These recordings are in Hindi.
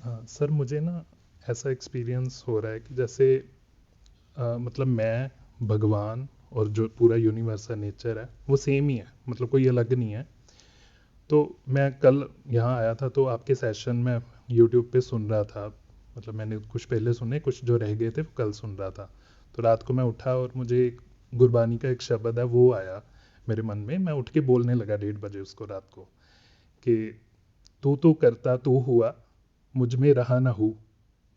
हाँ सर, मुझे ना ऐसा एक्सपीरियंस हो रहा है कि जैसे मतलब मैं, भगवान और जो पूरा यूनिवर्स है, नेचर है, वो सेम ही है, मतलब कोई अलग नहीं है। तो मैं कल यहाँ आया था तो आपके सेशन में यूट्यूब पे सुन रहा था। मतलब मैंने कुछ पहले सुने, कुछ जो रह गए थे वो कल सुन रहा था। तो रात को मैं उठा और मुझे एक गुरबानी का एक शब्द है वो आया मेरे मन में। मैं उठ के बोलने लगा 1:30 बजे उसको रात को, कि तू तो करता तू हुआ, मुझ में रहा न हूँ,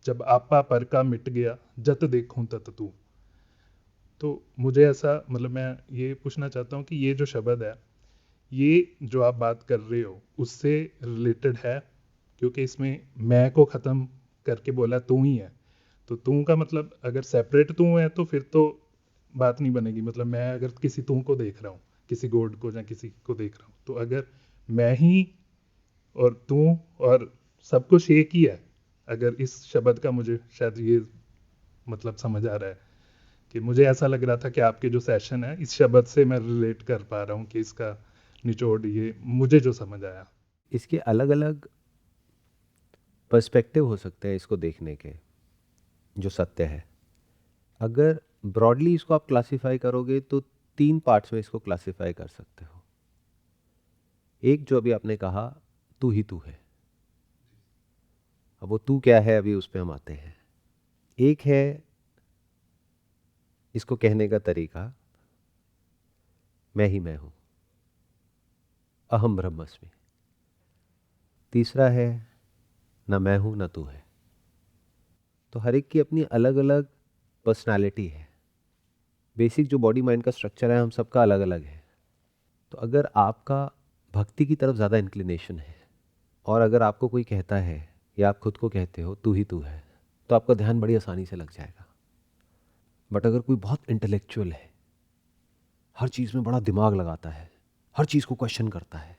जब आपा पर का मिट गया, जत देखूं तत तू। तो मुझे ऐसा, मतलब मैं ये पूछना चाहता हूँ कि ये जो शब्द है, ये जो आप बात कर रहे हो उससे रिलेटेड है? क्योंकि इसमें मैं को ख़त्म करके बोला तू ही है। तो तू का मतलब अगर सेपरेट तू है तो फिर तो बात नहीं बनेगी। मतलब मैं अगर किसी तू को देख रहा हूँ, किसी गॉड को या किसी को देख रहा हूँ, तो अगर मैं ही और तू और सब कुछ एक ही है, अगर इस शब्द का मुझे शायद ये मतलब समझ आ रहा है, कि मुझे ऐसा लग रहा था कि आपके जो सेशन है इस शब्द से मैं रिलेट कर पा रहा हूँ कि इसका निचोड़ ये मुझे जो समझ आया। इसके अलग अलग पर्सपेक्टिव हो सकते हैं इसको देखने के, जो सत्य है। अगर ब्रॉडली इसको आप क्लासिफाई करोगे तो तीन पार्ट्स में इसको क्लासिफाई कर सकते हो। एक जो अभी आपने कहा, तू ही तू है। अब वो तू क्या है, अभी उस पर हम आते हैं। एक है इसको कहने का तरीका, मैं ही मैं हूं, अहम ब्रह्मस्मि। तीसरा है, न मैं हूं न तू है। तो हर एक की अपनी अलग अलग पर्सनालिटी है। बेसिक जो बॉडी माइंड का स्ट्रक्चर है हम सबका अलग अलग है। तो अगर आपका भक्ति की तरफ ज़्यादा इंक्लिनेशन है, और अगर आपको कोई कहता है या आप खुद को कहते हो तू ही तू है, तो आपका ध्यान बड़ी आसानी से लग जाएगा। बट अगर कोई बहुत इंटेलेक्चुअल है, हर चीज़ में बड़ा दिमाग लगाता है, हर चीज़ को क्वेश्चन करता है,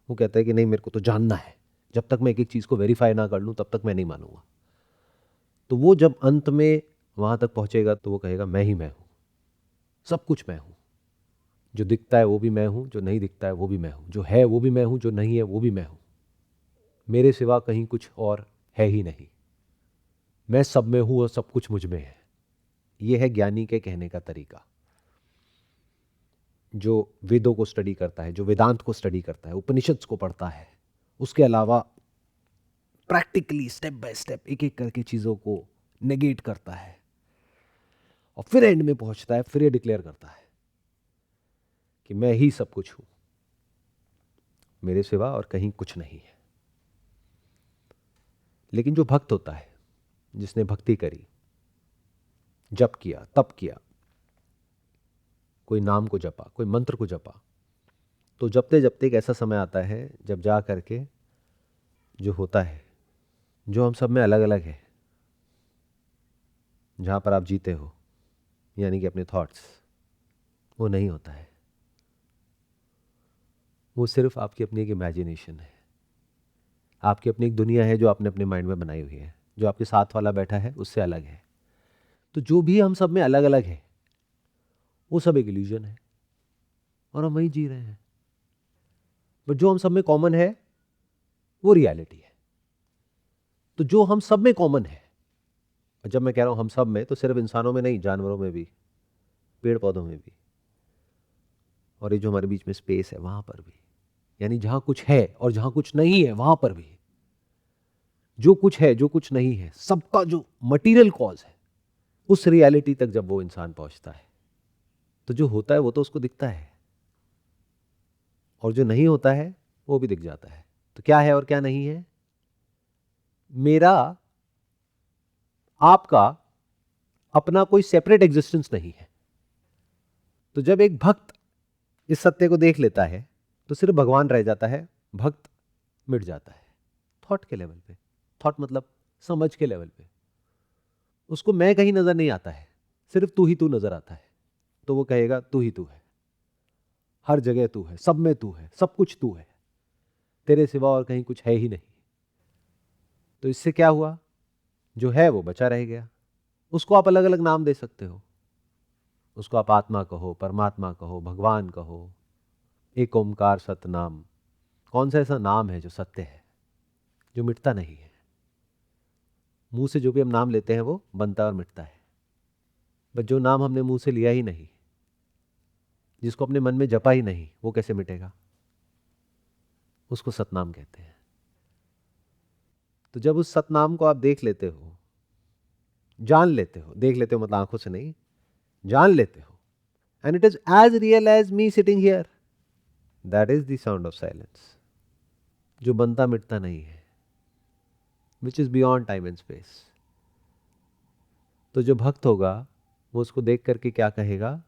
वो कहता है कि नहीं, मेरे को तो जानना है, जब तक मैं एक एक चीज़ को वेरीफाई ना कर लूँ तब तक मैं नहीं मानूंगा। तो वो जब अंत में वहाँ तक पहुँचेगा तो वो कहेगा मैं ही मैं हूँ, सब कुछ मैं हूँ। जो दिखता है वो भी मैं हूँ, जो नहीं दिखता है वो भी मैं हूँ, जो है वो भी मैं हूँ, जो नहीं है वो भी मैं हूँ। मेरे सिवा कहीं कुछ और है ही नहीं। मैं सब में हूँ और सब कुछ मुझ में है। ये है ज्ञानी के कहने का तरीका। जो वेदों को स्टडी करता है, जो वेदांत को स्टडी करता है, उपनिषद्स को पढ़ता है, उसके अलावा प्रैक्टिकली स्टेप बाय स्टेप एक एक करके चीज़ों को नेगेट करता है, और फिर एंड में पहुंचता है, फिर ये डिक्लेयर करता है कि मैं ही सब कुछ हूं, मेरे सिवा और कहीं कुछ नहीं है। लेकिन जो भक्त होता है, जिसने भक्ति करी, जप किया, तप किया, कोई नाम को जपा, कोई मंत्र को जपा, तो जपते जपते एक ऐसा समय आता है जब जा करके जो होता है, जो हम सब में अलग अलग है, जहां पर आप जीते हो, यानी कि अपने थॉट्स, वो नहीं होता है। वो सिर्फ आपकी अपनी एक इमेजिनेशन है, आपकी अपनी एक दुनिया है जो आपने अपने माइंड में बनाई हुई है। जो आपके साथ वाला बैठा है उससे अलग है। तो जो भी हम सब में अलग अलग है, वो सब एक इल्यूजन है, और हम वही जी रहे हैं। बट जो हम सब में कॉमन है वो रियलिटी है। तो जो हम सब में कॉमन है, और जब मैं कह रहा हूं हम सब में, तो सिर्फ इंसानों में नहीं, जानवरों में भी, पेड़ पौधों में भी, और ये जो हमारे बीच में स्पेस है वहां पर भी, यानी जहां कुछ है और जहां कुछ नहीं है वहां पर भी, जो कुछ है जो कुछ नहीं है, सबका जो मटीरियल कॉज है, उस रियलिटी तक जब वो इंसान पहुंचता है, तो जो होता है वो तो उसको दिखता है, और जो नहीं होता है वो भी दिख जाता है। तो क्या है और क्या नहीं है? मेरा, आपका अपना कोई सेपरेट एग्जिस्टेंस नहीं है। तो जब एक भक्त इस सत्य को देख लेता है, तो सिर्फ भगवान रह जाता है, भक्त मिट जाता है। थॉट के लेवल पे, थॉट मतलब समझ के लेवल पे, उसको मैं कहीं नजर नहीं आता है, सिर्फ तू ही तू नजर आता है। तो वो कहेगा तू ही तू है, हर जगह तू है, सब में तू है, सब कुछ तू है, तेरे सिवा और कहीं कुछ है ही नहीं। तो इससे क्या हुआ? जो है वो बचा रह गया। उसको आप अलग अलग नाम दे सकते हो, उसको आप आत्मा कहो, परमात्मा कहो, भगवान कहो, एक ओमकार सतनाम। कौन सा ऐसा नाम है जो सत्य है, जो मिटता नहीं है? मुंह से जो भी हम नाम लेते हैं वो बनता और मिटता है, बट जो नाम हमने मुंह से लिया ही नहीं, जिसको अपने मन में जपा ही नहीं, वो कैसे मिटेगा? उसको सतनाम कहते हैं। तो जब उस सतनाम को आप देख लेते हो, जान लेते हो, देख लेते हो मतलब आंखों से नहीं, जान लेते हो, and it is as real as me sitting here, that is the sound of silence, जो बनता मिटता नहीं है, which is beyond time and space. तो जो भक्त होगा वो उसको देख करके क्या कहेगा?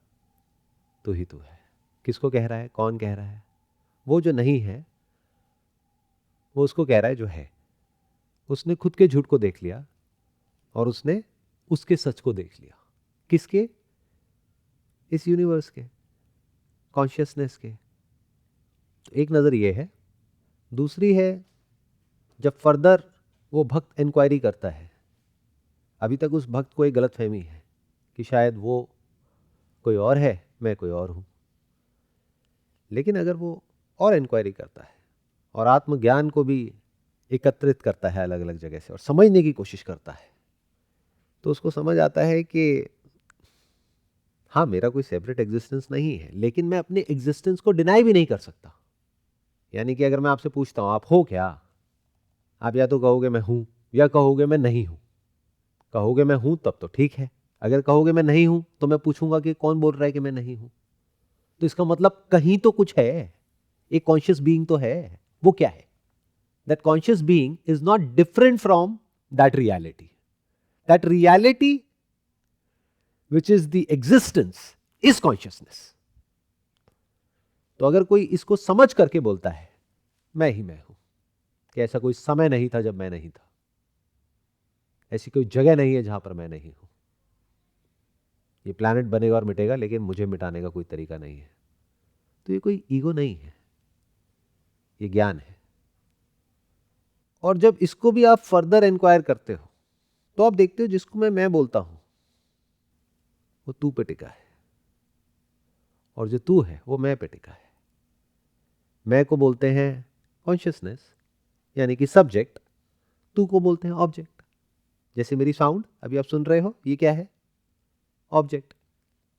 तू ही तू है। किसको कह रहा है? कौन कह रहा है? वो जो नहीं है वो उसको कह रहा है जो है। उसने खुद के झूठ को देख लिया और उसने उसके सच को देख लिया। किसके? इस यूनिवर्स के, कॉन्शियसनेस के। तो एक नज़र ये है। दूसरी है, जब फर्दर वो भक्त इंक्वायरी करता है, अभी तक उस भक्त को एक गलत फहमी है कि शायद वो कोई और है, मैं कोई और हूं। लेकिन अगर वो और इंक्वायरी करता है और आत्मज्ञान को भी एकत्रित करता है अलग अलग जगह से और समझने की कोशिश करता है, तो उसको समझ आता है कि हाँ, मेरा कोई सेपरेट एग्जिस्टेंस नहीं है, लेकिन मैं अपने एग्जिस्टेंस को डिनाई भी नहीं कर सकता। यानी कि अगर मैं आपसे पूछता हूं आप हो क्या, आप या तो कहोगे मैं हूं या कहोगे मैं नहीं हूं। कहोगे मैं हूं तब तो ठीक है, अगर कहोगे मैं नहीं हूं तो मैं पूछूंगा कि कौन बोल रहा है कि मैं नहीं हूं। तो इसका मतलब कहीं तो कुछ है, एक कॉन्शियस बीइंग तो है। वो क्या है? That conscious being is not different from that reality. That reality which is the existence is consciousness। तो अगर कोई इसको समझ करके बोलता है मैं ही मैं हूं, कि ऐसा कोई समय नहीं था जब मैं नहीं था, ऐसी कोई जगह नहीं है जहां पर मैं नहीं हूं, ये प्लैनेट बनेगा और मिटेगा लेकिन मुझे मिटाने का कोई तरीका नहीं है, तो ये कोई ईगो नहीं है, ये ज्ञान है। और जब इसको भी आप फर्दर इंक्वायर करते हो तो आप देखते हो जिसको मैं बोलता हूं वो तू पे टिका है, और जो तू है वो मैं पे टिका है। मैं को बोलते हैं कॉन्शियसनेस यानी कि सब्जेक्ट, तू को बोलते हैं ऑब्जेक्ट। जैसे मेरी साउंड अभी आप सुन रहे हो, ये क्या है? ऑब्जेक्ट।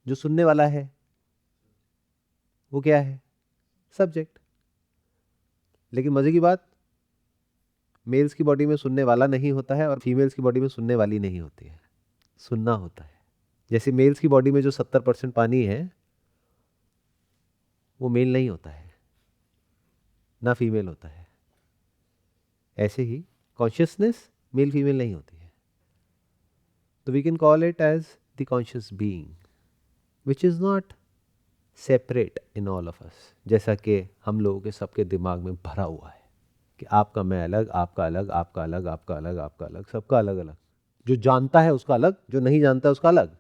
जो सुनने वाला है वो क्या है? सब्जेक्ट। लेकिन मजे की बात, मेल्स की बॉडी में सुनने वाला नहीं होता है और फीमेल्स की बॉडी में सुनने वाली नहीं होती है, सुनना होता है। जैसे मेल्स की बॉडी में जो 70% पानी है वो मेल नहीं होता है, ना फीमेल होता है, ऐसे ही कॉन्शियसनेस मेल फीमेल नहीं होती है। तो we can call it as the conscious being which is not separate in all of us, जैसा कि हम लोगों के सबके दिमाग में भरा हुआ है कि आपका मैं अलग, आपका अलग, आपका अलग, आपका अलग, आपका अलग, सबका अलग अलग। जो जानता है उसका अलग, जो नहीं जानता है उसका अलग।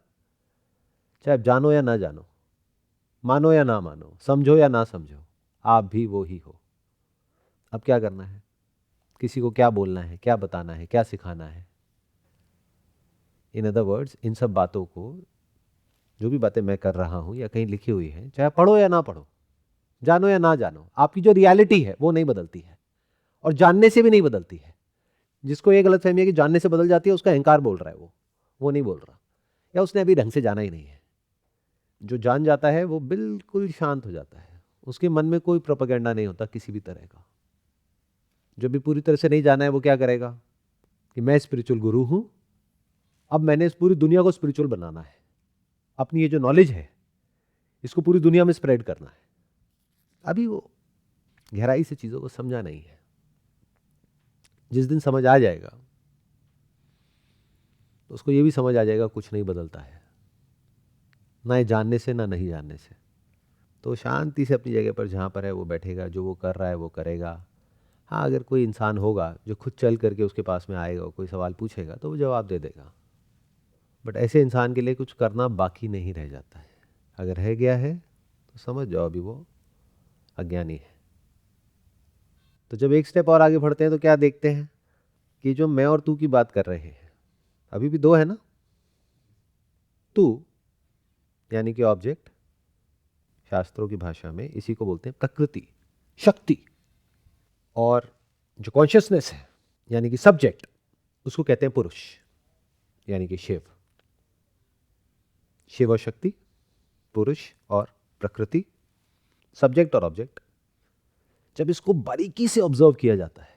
चाहे आप जानो या ना जानो, मानो या ना मानो, समझो या ना समझो, आप भी वो ही हो। अब क्या करना है? किसी को क्या बोलना है, क्या बताना है, क्या सिखाना है? इन अदर वर्ड्स, इन सब बातों को, जो भी बातें मैं कर रहा हूं या कहीं लिखी हुई है, चाहे पढ़ो या ना पढ़ो, जानो या ना जानो, आपकी जो रियलिटी है वो नहीं बदलती है और जानने से भी नहीं बदलती है। जिसको ये गलत फहमी है कि जानने से बदल जाती है, उसका अहंकार बोल रहा है, वो नहीं बोल रहा, या उसने अभी ढंग से जाना ही नहीं है। जो जान जाता है वो बिल्कुल शांत हो जाता है, उसके मन में कोई प्रोपेगेंडा नहीं होता किसी भी तरह का। जो भी पूरी तरह से नहीं जाना है वो क्या करेगा कि मैं स्पिरिचुअल गुरु हूं, अब मैंने इस पूरी दुनिया को स्पिरिचुअल बनाना है, अपनी ये जो नॉलेज है इसको पूरी दुनिया में स्प्रेड करना है। अभी वो गहराई से चीजों को समझा नहीं है। जिस दिन समझ आ जाएगा तो उसको ये भी समझ आ जाएगा कुछ नहीं बदलता है, ना ये जानने से ना नहीं जानने से। तो शांति से अपनी जगह पर जहाँ पर है वो बैठेगा, जो वो कर रहा है वो करेगा। हाँ, अगर कोई इंसान होगा जो खुद चल करके उसके पास में आएगा, कोई सवाल पूछेगा तो वो जवाब दे देगा, बट ऐसे इंसान के लिए कुछ करना बाकी नहीं रह जाता है। अगर रह गया है तो समझ जाओ अभी वो अज्ञानी है। तो जब एक स्टेप और आगे बढ़ते हैं तो क्या देखते हैं कि जो मैं और तू की बात कर रहे हैं, अभी भी दो है ना। तू यानी कि ऑब्जेक्ट, शास्त्रों की भाषा में इसी को बोलते हैं प्रकृति, शक्ति। और जो कॉन्शियसनेस है यानी कि सब्जेक्ट, उसको कहते हैं पुरुष, यानी कि शिव। शिव और शक्ति, पुरुष और प्रकृति, सब्जेक्ट और ऑब्जेक्ट। जब इसको बारीकी से ऑब्जर्व किया जाता है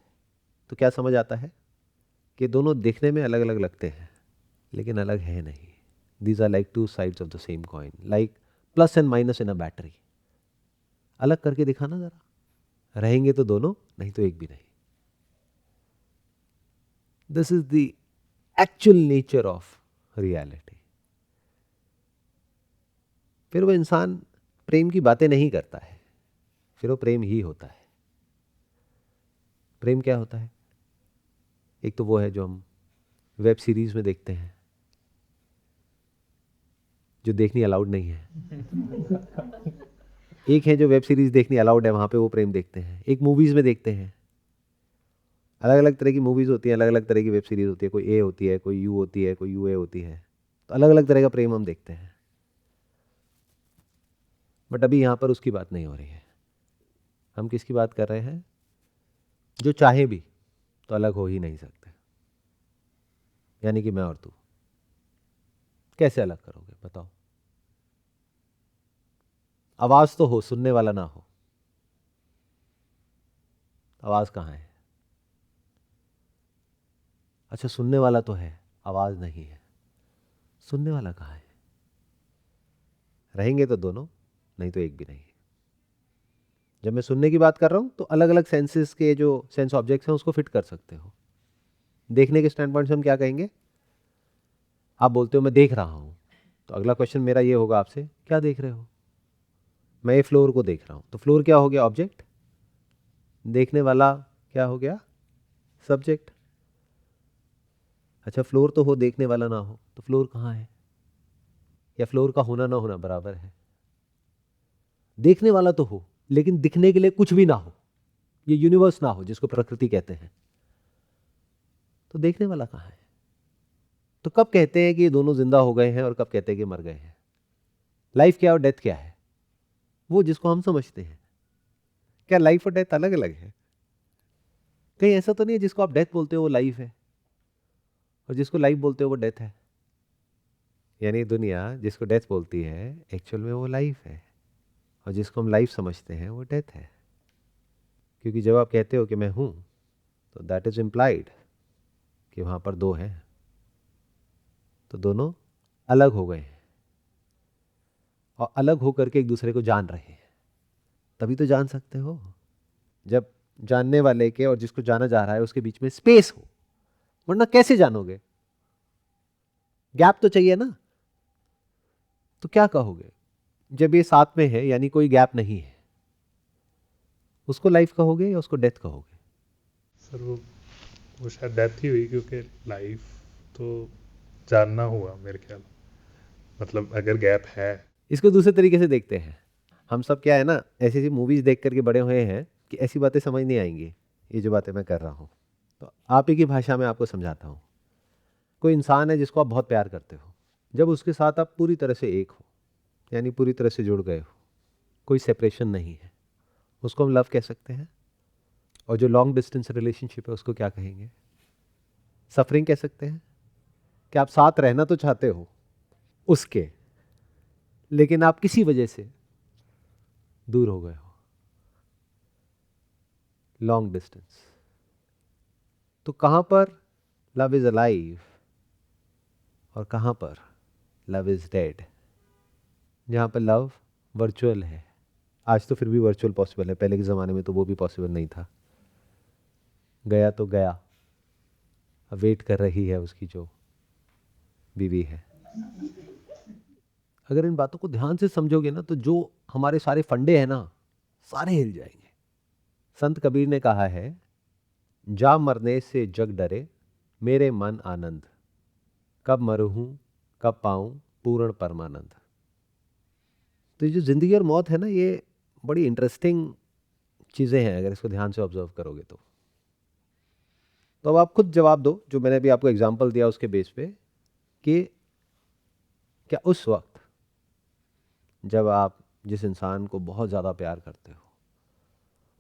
तो क्या समझ आता है कि दोनों देखने में अलग अलग लगते हैं लेकिन अलग है नहीं। These are like two sides of the same coin, like plus and minus in a battery. अलग करके दिखाना जरा, रहेंगे तो दोनों, नहीं तो एक भी नहीं। This is the actual nature of reality. फिर वो इंसान प्रेम की बातें नहीं करता है, फिर वो प्रेम ही होता है। प्रेम क्या होता है? एक तो वो है जो हम वेब सीरीज में देखते हैं, जो देखनी अलाउड नहीं है। एक है जो वेब सीरीज देखनी अलाउड है, वहां पे वो प्रेम देखते हैं। एक मूवीज में देखते हैं, अलग अलग तरह की मूवीज होती हैं, अलग अलग तरह की वेब सीरीज होती है। कोई ए होती है, कोई यू होती है, कोई यूए होती है। तो अलग अलग तरह का प्रेम हम देखते हैं। बट अभी यहां पर उसकी बात नहीं हो रही है। हम किसकी बात कर रहे हैं? जो चाहे भी तो अलग हो ही नहीं सकते। यानी कि मैं और तू कैसे अलग करोगे बताओ? आवाज तो हो, सुनने वाला ना हो। आवाज कहां है? अच्छा, सुनने वाला तो है, आवाज नहीं है। सुनने वाला कहां है? रहेंगे तो दोनों, नहीं तो एक भी नहीं। जब मैं सुनने की बात कर रहा हूं तो अलग अलग सेंसेस के जो सेंस ऑब्जेक्ट्स हैं उसको फिट कर सकते हो। देखने के स्टैंड पॉइंट से हम क्या कहेंगे? आप बोलते हो मैं देख रहा हूं, तो अगला क्वेश्चन मेरा ये होगा आपसे, क्या देख रहे हो? मैं ये फ्लोर को देख रहा हूं, तो फ्लोर क्या हो गया? ऑब्जेक्ट। देखने वाला क्या हो गया? सब्जेक्ट। अच्छा, फ्लोर तो हो, देखने वाला ना हो, तो फ्लोर कहां है? या फ्लोर का होना ना होना बराबर है? देखने वाला तो हो लेकिन दिखने के लिए कुछ भी ना हो, ये यूनिवर्स ना हो जिसको प्रकृति कहते हैं, तो देखने वाला कहां है? तो कब कहते हैं कि ये दोनों जिंदा हो गए हैं और कब कहते हैं कि मर गए हैं? लाइफ क्या और डेथ क्या है? वो जिसको हम समझते हैं। क्या लाइफ और डेथ अलग अलग है? कहीं ऐसा तो नहीं है जिसको आप डेथ बोलते हो वो लाइफ है और जिसको लाइफ बोलते हो वो डेथ है? यानी दुनिया जिसको डेथ बोलती है एक्चुअल में वो लाइफ है, और जिसको हम लाइफ समझते हैं वो डेथ है। क्योंकि जब आप कहते हो कि मैं हूं, तो दैट इज इम्प्लाइड कि वहां पर दो हैं, तो दोनों अलग हो गए हैं और अलग होकर के एक दूसरे को जान रहे हैं। तभी तो जान सकते हो। जब जानने वाले के और जिसको जाना जा रहा है उसके बीच में स्पेस हो, वरना कैसे जानोगे? गैप तो चाहिए ना। तो क्या कहोगे जब ये साथ में है, यानी कोई गैप नहीं है? उसको लाइफ कहोगे या उसको डेथ कहोगे? सर वो शायद डेथ ही हुई, क्योंकि लाइफ तो जानना हुआ मेरे ख्याल। मतलब अगर गैप है। इसको दूसरे तरीके से देखते हैं। हम सब क्या है ना, ऐसी ऐसी मूवीज देख करके बड़े हुए हैं कि ऐसी बातें समझ नहीं आएंगी, ये जो बातें मैं कर रहा हूँ। तो आप ही की भाषा में आपको समझाता हूँ। कोई इंसान है जिसको आप बहुत प्यार करते हो, जब उसके साथ आप पूरी तरह से एक हो, यानी पूरी तरह से जुड़ गए हो, कोई सेपरेशन नहीं है, उसको हम लव कह सकते हैं। और जो लॉन्ग डिस्टेंस रिलेशनशिप है उसको क्या कहेंगे? सफरिंग कह सकते हैं। कि आप साथ रहना तो चाहते हो उसके, लेकिन आप किसी वजह से दूर हो गए हो, लॉन्ग डिस्टेंस। तो कहां पर लव इज अलाइव और कहां पर लव इज डेड? जहां पर लव वर्चुअल है, आज तो फिर भी वर्चुअल पॉसिबल है, पहले के ज़माने में तो वो भी पॉसिबल नहीं था। गया तो गया, अब वेट कर रही है उसकी जो बीवी है। अगर इन बातों को ध्यान से समझोगे ना, तो जो हमारे सारे फंडे हैं ना, सारे हिल जाएंगे। संत कबीर ने कहा है, जा मरने से जग डरे, मेरे मन आनंद, कब मरूं कब पाऊं पूर्ण परमानंद। तो ये जो जिंदगी और मौत है ना, ये बड़ी इंटरेस्टिंग चीज़ें हैं अगर इसको ध्यान से ऑब्जर्व करोगे तो। अब आप खुद जवाब दो, जो मैंने अभी आपको एग्जांपल दिया उसके बेस पे, कि क्या उस वक्त जब आप जिस इंसान को बहुत ज़्यादा प्यार करते हो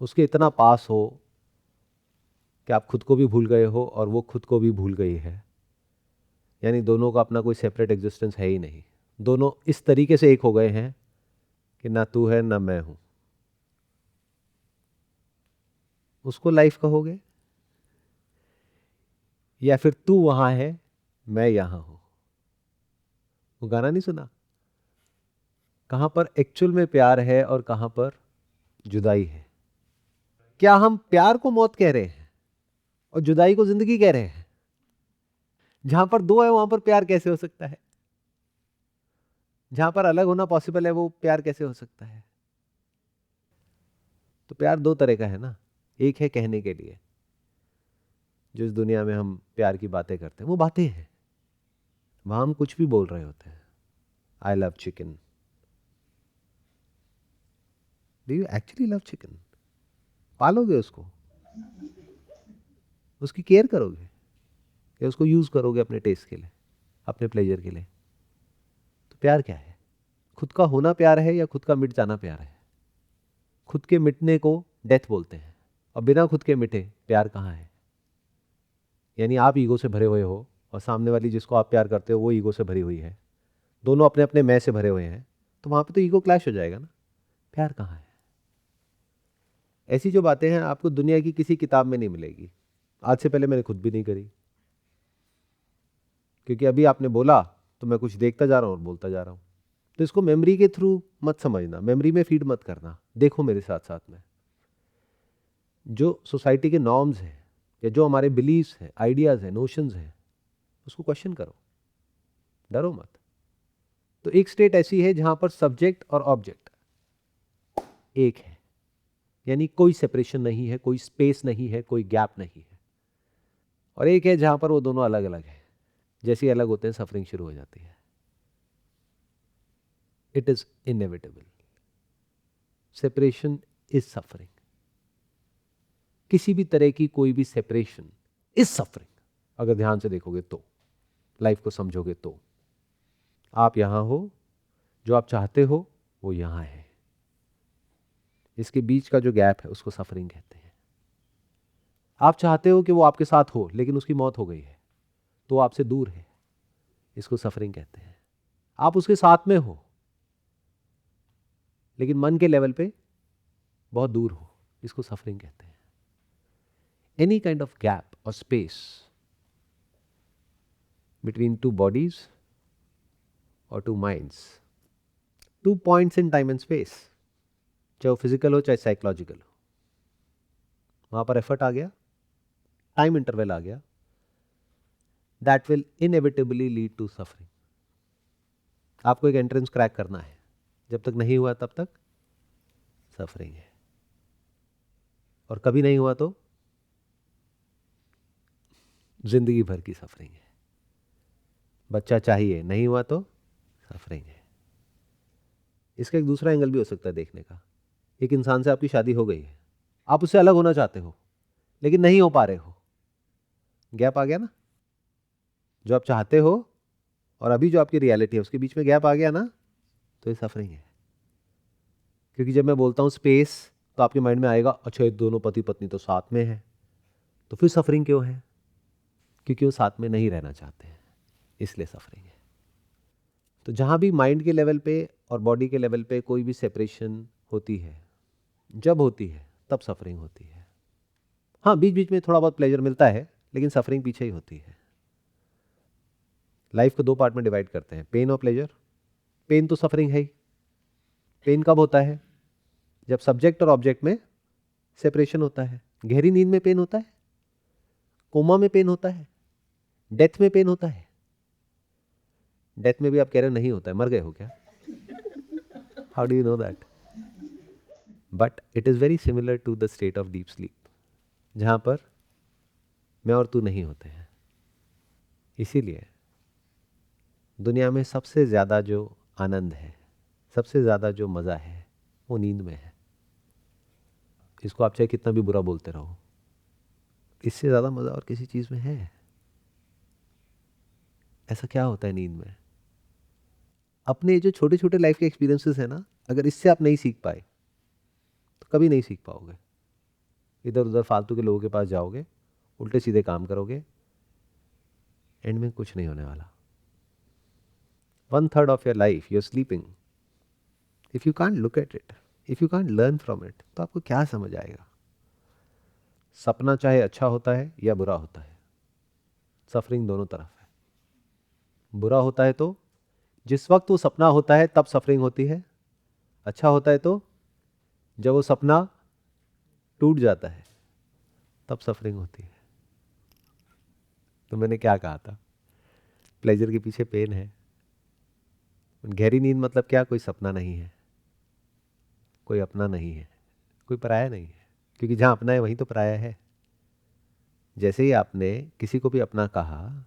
उसके इतना पास हो कि आप खुद को भी भूल गए हो और वो खुद को भी भूल गई है, यानी दोनों का अपना कोई सेपरेट एग्जिस्टेंस है ही नहीं, दोनों इस तरीके से एक हो गए हैं कि ना तू है ना मैं हूं, उसको लाइफ कहोगे? या फिर तू वहां है मैं यहां हूं? वो गाना नहीं सुना? कहां पर एक्चुअल में प्यार है और कहां पर जुदाई है? क्या हम प्यार को मौत कह रहे हैं और जुदाई को जिंदगी कह रहे हैं? जहां पर दो है वहां पर प्यार कैसे हो सकता है? जहां पर अलग होना पॉसिबल है वो प्यार कैसे हो सकता है? तो प्यार दो तरह का है ना, एक है कहने के लिए, जो इस दुनिया में हम प्यार की बातें करते हैं वो बातें हैं, वहां हम कुछ भी बोल रहे होते हैं। I love chicken, do you actually love chicken? पालोगे उसको, उसकी केयर करोगे, या उसको यूज करोगे अपने टेस्ट के लिए, अपने प्लेजर के लिए? तो प्यार क्या है? खुद का होना प्यार है या खुद का मिट जाना प्यार है? खुद के मिटने को डेथ बोलते हैं, और बिना खुद के मिटे प्यार कहाँ है? यानी आप ईगो से भरे हुए हो और सामने वाली जिसको आप प्यार करते हो वो ईगो से भरी हुई है, दोनों अपने अपने मैं से भरे हुए हैं, तो वहां पे तो ईगो क्लैश हो जाएगा ना। प्यार कहाँ है? ऐसी जो बातें हैं आपको दुनिया की किसी किताब में नहीं मिलेगी। आज से पहले मैंने खुद भी नहीं करी, क्योंकि अभी आपने बोला तो मैं कुछ देखता जा रहा हूँ और बोलता जा रहा हूँ। तो इसको मेमोरी के थ्रू मत समझना, मेमोरी में फीड मत करना। देखो मेरे साथ साथ में जो सोसाइटी के नॉर्म्स हैं या जो हमारे बिलीव्स हैं, आइडियाज हैं, नोशंस हैं, उसको क्वेश्चन करो, डरो मत। तो एक स्टेट ऐसी है जहां पर सब्जेक्ट और ऑब्जेक्ट एक है, यानी कोई सेपरेशन नहीं है, कोई स्पेस नहीं है, कोई गैप नहीं है। और एक है जहां पर वो दोनों अलग अलग है, जैसे ही अलग होते हैं सफरिंग शुरू हो जाती है। It is inevitable, separation is suffering. किसी भी तरह की कोई भी सेपरेशन इज सफरिंग। अगर ध्यान से देखोगे तो, लाइफ को समझोगे तो, आप यहां हो, जो आप चाहते हो वो यहां है, इसके बीच का जो गैप है उसको सफरिंग कहते हैं। आप चाहते हो कि वो आपके साथ हो लेकिन उसकी मौत हो गई है तो वो आपसे दूर है, इसको सफरिंग कहते हैं। आप उसके साथ में हो लेकिन मन के लेवल पे बहुत दूर हो, इसको सफरिंग कहते हैं। एनी काइंड ऑफ गैप और स्पेस बिटवीन टू बॉडीज और two minds, two points in time and space, चाहे वो फिजिकल हो चाहे साइकोलॉजिकल हो, वहां पर एफर्ट आ गया, टाइम इंटरवल आ गया, that will inevitably lead to suffering. आपको एक एंट्रेंस क्रैक करना है, जब तक नहीं हुआ तब तक सफरिंग है, और कभी नहीं हुआ तो जिंदगी भर की सफरिंग है। बच्चा चाहिए, नहीं हुआ तो सफरिंग है। इसका एक दूसरा एंगल भी हो सकता है देखने का। एक इंसान से आपकी शादी हो गई है, आप उससे अलग होना चाहते हो लेकिन नहीं हो पा रहे हो, गैप आ गया ना। जो आप चाहते हो और अभी जो आपकी रियलिटी है उसके बीच में गैप आ गया ना, तो ये सफरिंग है। क्योंकि जब मैं बोलता हूं स्पेस तो आपके माइंड में आएगा अच्छा ये दोनों पति पत्नी तो साथ में है, तो फिर सफरिंग क्यों है? क्योंकि वो साथ में नहीं रहना चाहते हैं, इसलिए सफरिंग है। तो जहां भी माइंड के लेवल पे और बॉडी के लेवल पे कोई भी सेपरेशन होती है, जब होती है तब सफरिंग होती है। हाँ, बीच बीच में थोड़ा बहुत प्लेजर मिलता है लेकिन सफरिंग पीछे ही होती है। लाइफ को दो पार्ट में डिवाइड करते हैं, पेन और प्लेजर। पेन तो सफरिंग है ही। पेन कब होता है? जब सब्जेक्ट और ऑब्जेक्ट में सेपरेशन होता है। गहरी नींद में पेन होता है, कोमा में पेन होता है, डेथ में पेन होता है। डेथ में भी आप कह रहे हो नहीं होता है, मर गए हो क्या? How do you know that? But it is very similar to the state of deep sleep, जहां पर मैं और तू नहीं होते हैं। इसीलिए दुनिया में सबसे ज्यादा जो आनंद है, सबसे ज्यादा जो मजा है, वो नींद में है। इसको आप चाहे कितना भी बुरा बोलते रहो, इससे ज्यादा मजा और किसी चीज में है? ऐसा क्या होता है नींद में? अपने जो छोटे छोटे लाइफ के एक्सपीरियंसेस है ना, अगर इससे आप नहीं सीख पाए तो कभी नहीं सीख पाओगे। इधर उधर फालतू के लोगों के पास जाओगे उल्टे सीधे काम करोगे, एंड में कुछ नहीं होने वाला. 1/3 of your life you're sleeping. If you can't look at it, if you can't learn from it, तो आपको क्या समझ आएगा? सपना चाहे अच्छा होता है या बुरा होता है, सफरिंग दोनों तरफ है. बुरा होता है तो जिस वक्त वो सपना होता है तब सफरिंग होती है. अच्छा होता है तो जब वो सपना टूट जाता है तब सफरिंग होती है. तो मैंने क्या कहा था, प्लेजर के पीछे पेन है. गहरी नींद मतलब क्या? कोई सपना नहीं है, कोई अपना नहीं है, कोई पराया नहीं है. क्योंकि जहां अपना है वहीं तो पराया है. जैसे ही आपने किसी को भी अपना कहा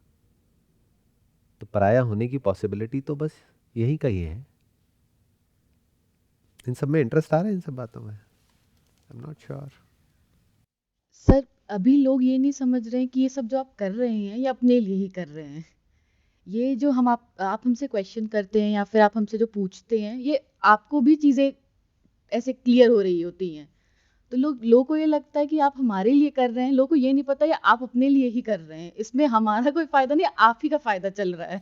तो पराया होने की पॉसिबिलिटी तो बस यही का ही है. इन सब में इंटरेस्ट आ रहा है, इन सब बातों में? I am not sure. Sir अभी लोग ये नहीं समझ रहे हैं कि ये सब जो आप कर रहे हैं ये अपने लिए ही कर रहे हैं. ये जो आप हमसे क्वेश्चन करते हैं या फिर आप हमसे जो पूछते हैं, ये आपको भी चीजें ऐसे क्लियर हो रही होती हैं. तो लोगों को ये लगता है कि आप हमारे लिए कर रहे हैं, लोगों को ये नहीं पता ये आप अपने लिए ही कर रहे हैं. इसमें हमारा कोई फायदा नहीं, आप ही का फायदा चल रहा है.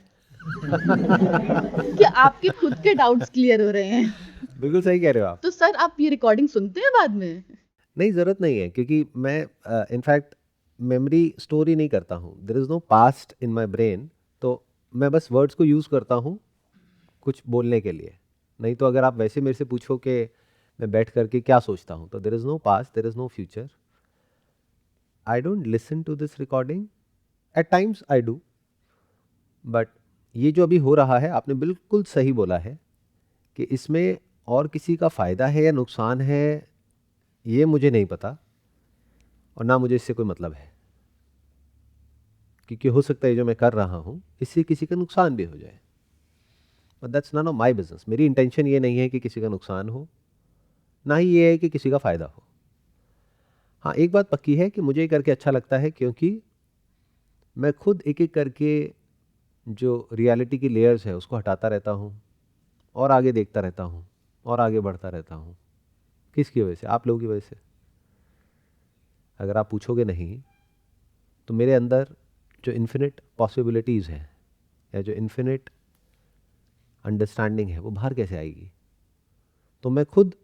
कि आपके खुद के डाउट्स क्लियर हो रहे हैं. बिल्कुल सही कह रहे हो आप. तो सर आप ये रिकॉर्डिंग सुनते हैं बाद में? नहीं, ज़रूरत नहीं है, क्योंकि मैं इनफैक्ट मेमोरी स्टोर ही नहीं करता हूँ. There is no past in my brain. तो मैं बस वर्ड्स को यूज़ करता हूँ कुछ बोलने के लिए. नहीं तो अगर आप वैसे मेरे से पूछो कि मैं बैठ करके क्या सोचता हूँ, तो there is no past, there is no future. I don't listen to this recording. At times I do, but ये जो अभी हो रहा है, आपने बिल्कुल सही बोला है कि इसमें और किसी का फ़ायदा है या नुकसान है ये मुझे नहीं पता, और ना मुझे इससे कोई मतलब है. क्योंकि हो सकता है जो मैं कर रहा हूँ इससे किसी का नुकसान भी हो जाए, but that's not my business. मेरी इंटेंशन ये नहीं है कि किसी का नुकसान हो, ना ही ये है कि किसी का फ़ायदा हो. हाँ, एक बात पक्की है कि मुझे ये करके अच्छा लगता है, क्योंकि मैं खुद एक एक करके जो रियलिटी की लेयर्स है उसको हटाता रहता हूँ और आगे देखता रहता हूँ और आगे बढ़ता रहता हूँ. किसकी वजह से? आप लोगों की वजह से. अगर आप पूछोगे नहीं तो मेरे अंदर जो इन्फिनिट पॉसिबिलिटीज़ हैं या जो इन्फिनिट अंडरस्टैंडिंग है वो बाहर कैसे आएगी? तो मैं खुद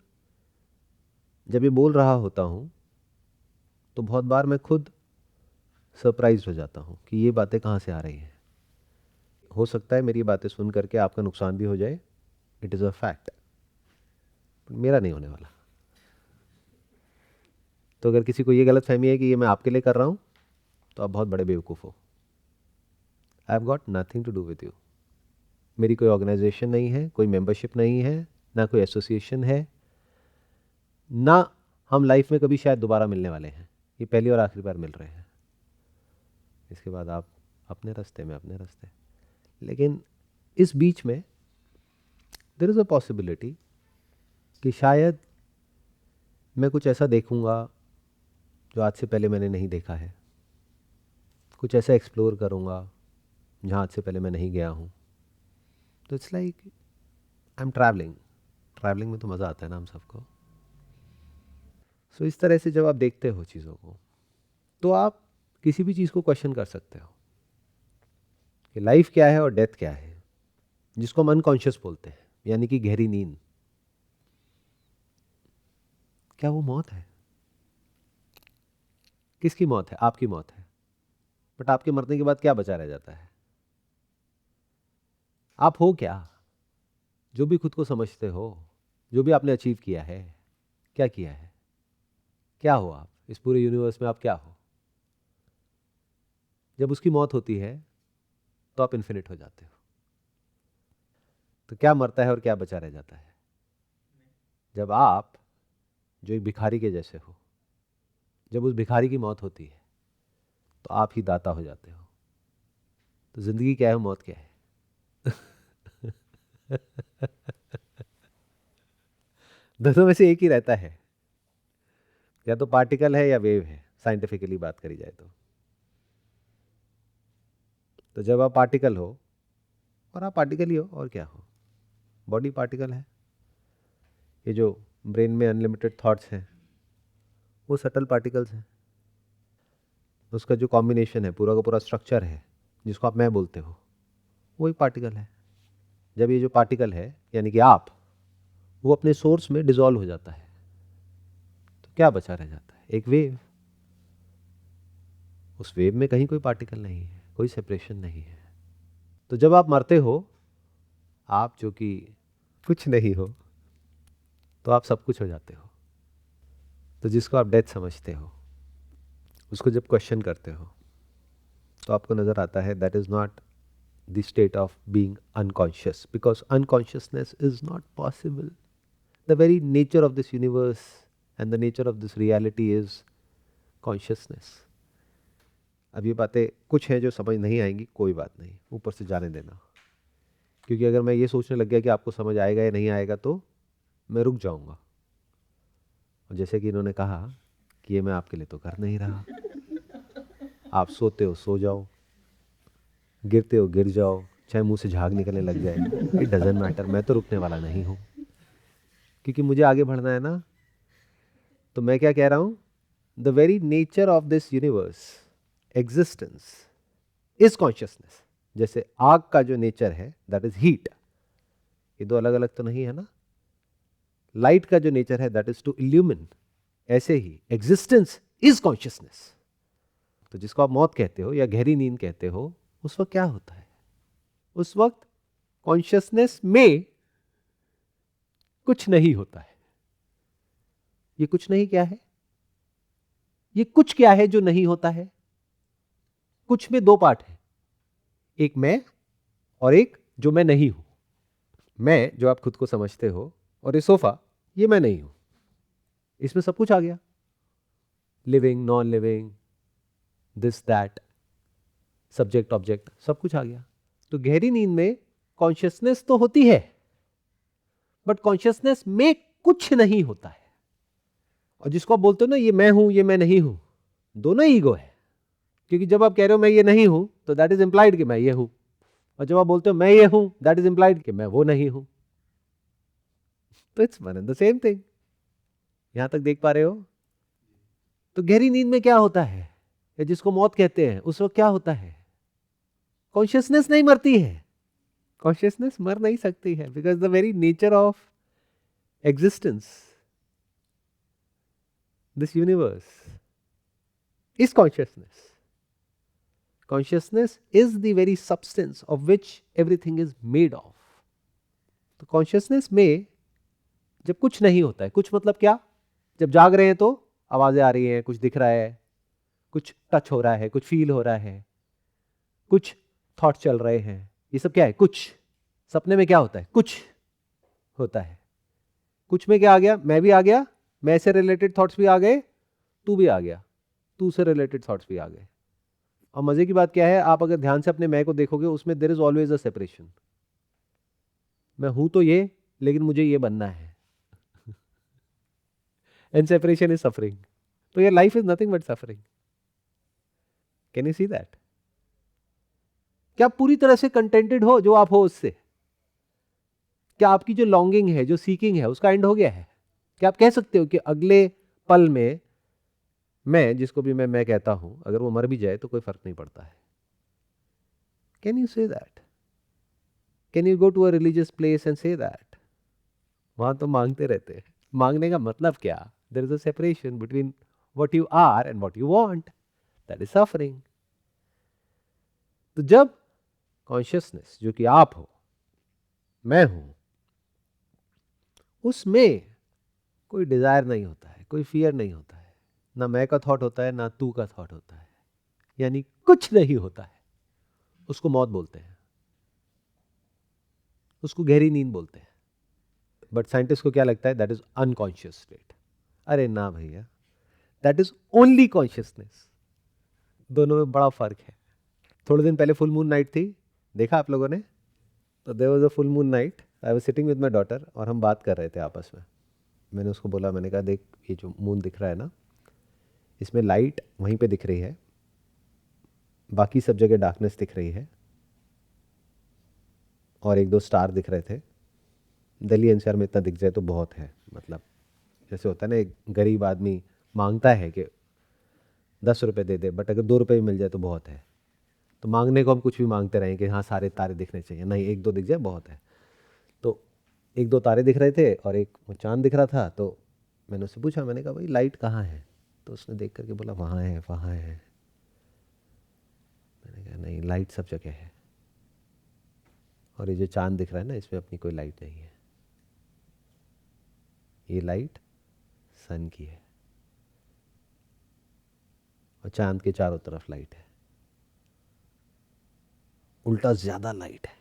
जब ये बोल रहा होता हूँ तो बहुत बार मैं खुद सरप्राइज हो जाता हूँ कि ये बातें कहाँ से आ रही हैं. हो सकता है मेरी बातें सुन करके आपका नुकसान भी हो जाए, इट इज़ अ फैक्ट, मेरा नहीं होने वाला. तो अगर किसी को ये गलत फहमी है कि ये मैं आपके लिए कर रहा हूँ तो आप बहुत बड़े बेवकूफ़ हो. I have got nothing to do with you. मेरी कोई ऑर्गेनाइजेशन नहीं है, कोई मेंबरशिप नहीं है, ना कोई एसोसिएशन है, ना हम लाइफ में कभी शायद दोबारा मिलने वाले हैं. ये पहली और आखिरी बार मिल रहे हैं. इसके बाद आप अपने रास्ते में अपने रास्ते. लेकिन इस बीच में देयर इज़ अ पॉसिबिलिटी कि शायद मैं कुछ ऐसा देखूंगा जो आज से पहले मैंने नहीं देखा है. कुछ ऐसा एक्सप्लोर करूंगा जहाँ आज से पहले मैं नहीं गया हूँ. तो it's like I am travelling. Travelling में तो मज़ा आता है ना हम सबको. सो इस तरह से जब आप देखते हो चीज़ों को तो आप किसी भी चीज़ को क्वेश्चन कर सकते हो कि लाइफ क्या है और डेथ क्या है, जिसको हम अनकॉन्शियस बोलते हैं, यानी कि गहरी नींद. क्या वो मौत है? किसकी मौत है? आपकी मौत है. बट आपके मरने के बाद क्या बचा रह जाता है? आप हो क्या? जो भी खुद को समझते हो, जो भी आपने अचीव किया है, क्या किया है? क्या हो आप इस पूरे यूनिवर्स में? आप क्या हो? जब उसकी मौत होती है तो आप इन्फिनिट हो जाते हो. तो क्या मरता है और क्या बचा रह जाता है? जब आप, जो एक भिखारी के जैसे हो, जब उस भिखारी की मौत होती है तो आप ही दाता हो जाते हो. तो जिंदगी क्या है, मौत क्या है? दोनों में से एक ही रहता है. या तो पार्टिकल है या वेव है, साइंटिफिकली बात करी जाए तो. तो जब आप पार्टिकल हो, और आप पार्टिकल ही हो, और क्या हो? बॉडी पार्टिकल है. ये जो ब्रेन में अनलिमिटेड थॉट्स हैं वो सटल पार्टिकल्स हैं. उसका जो कॉम्बिनेशन है, पूरा का पूरा स्ट्रक्चर है, जिसको आप मैं बोलते हो, वही पार्टिकल है। जब ये जो पार्टिकल है यानी कि आप, वो अपने सोर्स में डिसॉल्व हो जाता है, तो क्या बचा रह जाता है? एक वेव। उस वेव में कहीं कोई पार्टिकल नहीं है, कोई सेपरेशन नहीं है। तो जब आप मरते हो, आप जो कि कुछ नहीं हो, तो आप सब कुछ हो जाते हो। तो जिसको आप डेथ समझते हो, उसको जब क्वेश्चन करते हो, तो आपको नजर आता है that is not the state of being unconscious, because unconsciousness is not possible. The very nature of this universe and the nature of this reality is consciousness. अब ये बातें कुछ हैं जो समझ नहीं आएंगी, कोई बात नहीं, ऊपर से जाने देना। क्योंकि अगर मैं ये सोचने लग गया कि आपको समझ आएगा या नहीं आएगा, तो मैं रुक जाऊंगा। और जैसे कि इन्होंने कहा कि ये मैं आपके लिए तो कर नहीं रहा। आप सोते हो सो जाओ, गिरते हो गिर जाओ, चाहे मुंह से झाग निकलने लग जाए, इट डजंट मैटर। मैं तो रुकने वाला नहीं हूं, क्योंकि मुझे आगे बढ़ना है ना। तो मैं क्या कह रहा हूं? The very nature of this universe, existence, is consciousness. जैसे आग का जो नेचर है दैट इज हीट, ये दो अलग अलग तो नहीं है ना। लाइट का जो नेचर है दैट इज टू इल्यूमिन, ऐसे ही एग्जिस्टेंस इज कॉन्शियसनेस। तो जिसको आप मौत कहते हो या गहरी नींद कहते हो, उस वक्त क्या होता है? उस वक्त कॉन्शियसनेस में कुछ नहीं होता है। ये कुछ नहीं क्या है? ये कुछ क्या है जो नहीं होता है? कुछ में दो पार्ट है, एक मैं और एक जो मैं नहीं हूं। मैं जो आप खुद को समझते हो, और ये सोफा, ये मैं नहीं हूं। इसमें सब कुछ आ गया, living, non living, this that, subject object, सब कुछ आ गया। तो गहरी नींद में कॉन्शियसनेस तो होती है, बट कॉन्शियसनेस में कुछ नहीं होता है। और जिसको आप बोलते हो ना ये मैं हूं, ये मैं नहीं हूं, दोनों ईगो है। क्योंकि जब आप कह रहे हो मैं ये नहीं हूं, तो दैट इज इंप्लाइड कि मैं ये हूं। और जब आप बोलते हो मैं ये हूं, दैट इज इंप्लाइड कि मैं वो नहीं हूं। तो it's one and the same thing. यहां तक देख पा रहे हो? तो गहरी नींद में क्या होता है, या जिसको मौत कहते हैं, उस वक्त क्या होता है? कॉन्शियसनेस नहीं मरती है। कॉन्शियसनेस मर नहीं सकती है, because the very nature of existence, this universe, is consciousness. Consciousness is the very substance of which everything is made of. तो कॉन्शियसनेस में जब कुछ नहीं होता है, कुछ मतलब क्या? जब जाग रहे हैं तो आवाजें आ रही हैं, कुछ दिख रहा है, कुछ टच हो रहा है, कुछ फील हो रहा है, कुछ थॉट चल रहे हैं, ये सब क्या है? कुछ. सपने में क्या होता है? कुछ होता है. कुछ में क्या आ गया? मैं भी आ गया, मैं से रिलेटेड थॉट्स भी आ गए, तू भी आ गया, तू से रिलेटेड थॉट्स भी आ गए. और मजे की बात क्या है, आप अगर ध्यान से अपने मैं को देखोगे, उसमें there is always a separation. मैं हूं तो ये, लेकिन मुझे ये बनना है. And separation is suffering. तो your life is nothing but suffering. Can you see that? क्या आप पूरी तरह से कंटेंटेड हो जो आप हो उससे? क्या आपकी जो लॉन्गिंग है, जो सीकिंग है, उसका एंड हो गया है? क्या आप कह सकते हो कि अगले पल में मैं, जिसको भी मैं कहता हूं, अगर वो मर भी जाए तो कोई फर्क नहीं पड़ता है? Can you say that? Can you go to a religious place and say that? वहां तो मांगते रहते हैं. मांगने का मतलब क्या? There is a separation between what you are and what you want. That is suffering. तो जब कॉन्शियसनेस, जो कि आप हो, मैं हूं, उसमें कोई डिजायर नहीं होता है, कोई फियर नहीं होता है, ना मैं का थॉट होता है, ना तू का थॉट होता है, यानी कुछ नहीं होता है, उसको मौत बोलते हैं, उसको गहरी नींद बोलते हैं. बट साइंटिस्ट को क्या लगता है? That is unconscious state. अरे ना भैया, दैट इज ओनली कॉन्शियसनेस. दोनों में बड़ा फर्क है. थोड़े दिन पहले फुल मून नाइट थी, देखा आप लोगों ने? तो there was a full moon night. I was sitting with my daughter और हम बात कर रहे थे आपस में. मैंने उसको बोला, मैंने कहा देख, ये जो मून दिख रहा है ना, इसमें लाइट वहीं पे दिख रही है, बाकी सब जगह डार्कनेस दिख रही है, और एक दो स्टार दिख रहे थे. दिल्ली एनसीआर में इतना दिख जाए तो बहुत है. मतलब जैसे होता है ना, एक गरीब आदमी मांगता है कि ₹10 दे दे, बट अगर ₹2 भी मिल जाए तो बहुत है। तो मांगने को हम कुछ भी मांगते रहें कि हाँ सारे तारे दिखने चाहिए, नहीं 1-2 दिख जाए बहुत है। तो 1-2 तारे दिख रहे थे और एक वो चाँद दिख रहा था, तो मैंने उससे पूछा, मैंने कहा भाई लाइट कहाँ है? तो उसने देख करके बोला वहाँ है, वहाँ है। मैंने कहा नहीं, लाइट सब जगह है, और ये जो चाँद दिख रहा है ना, इसमें अपनी कोई लाइट नहीं है, ये लाइट सन की है, और चाँद के चारों तरफ लाइट है, उल्टा ज़्यादा लाइट है।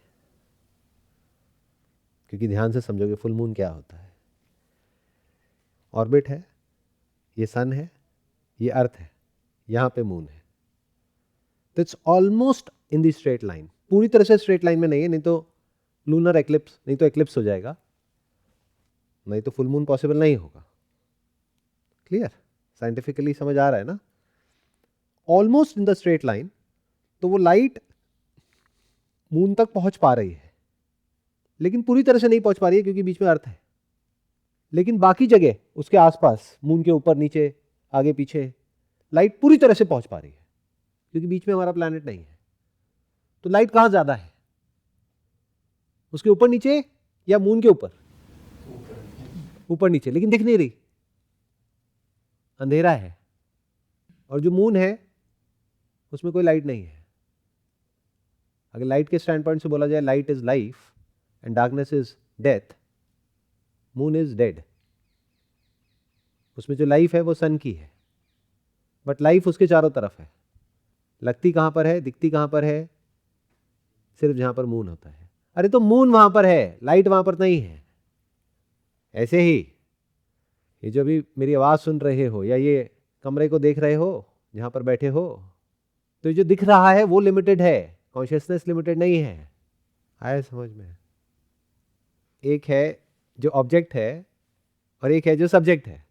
क्योंकि ध्यान से समझोगे फुल मून क्या होता है, ऑर्बिट है, ये सन है, ये अर्थ है, यहाँ पे मून है। तो it's almost in the straight line, पूरी तरह से स्ट्रेट लाइन में नहीं है, नहीं तो लूनर एक्लिप्स, नहीं तो एक्लिप्स हो जाएगा, नहीं तो फुल मून पॉसिबल नहीं होगा। क्लियर? साइंटिफिकली समझ आ रहा है ना? Almost in the straight line, तो वो लाइट मून तक पहुंच पा रही है, लेकिन पूरी तरह से नहीं पहुंच पा रही है क्योंकि बीच में अर्थ है। लेकिन बाकी जगह उसके आसपास, मून के ऊपर नीचे आगे पीछे, लाइट पूरी तरह से पहुंच पा रही है क्योंकि बीच में हमारा प्लैनेट नहीं है। तो लाइट कहां ज्यादा है, उसके ऊपर नीचे या मून के ऊपर? ऊपर नीचे, लेकिन दिख नहीं रही, अंधेरा है। और जो मून है उसमें कोई लाइट नहीं है। अगर लाइट के स्टैंड पॉइंट से बोला जाए light is life and darkness is death, moon is dead. उसमें जो लाइफ है वो सन की है, बट लाइफ उसके चारों तरफ है। लगती कहां पर है, दिखती कहां पर है? सिर्फ जहां पर मून होता है। अरे तो मून वहां पर है, लाइट वहां पर नहीं है। ऐसे ही ये जो भी मेरी आवाज सुन रहे हो या ये कमरे को देख रहे हो जहां पर बैठे हो, तो ये जो दिख रहा है वो लिमिटेड है, कॉन्शियसनेस लिमिटेड नहीं है। आया समझ में? एक है जो ऑब्जेक्ट है और एक है जो सब्जेक्ट है।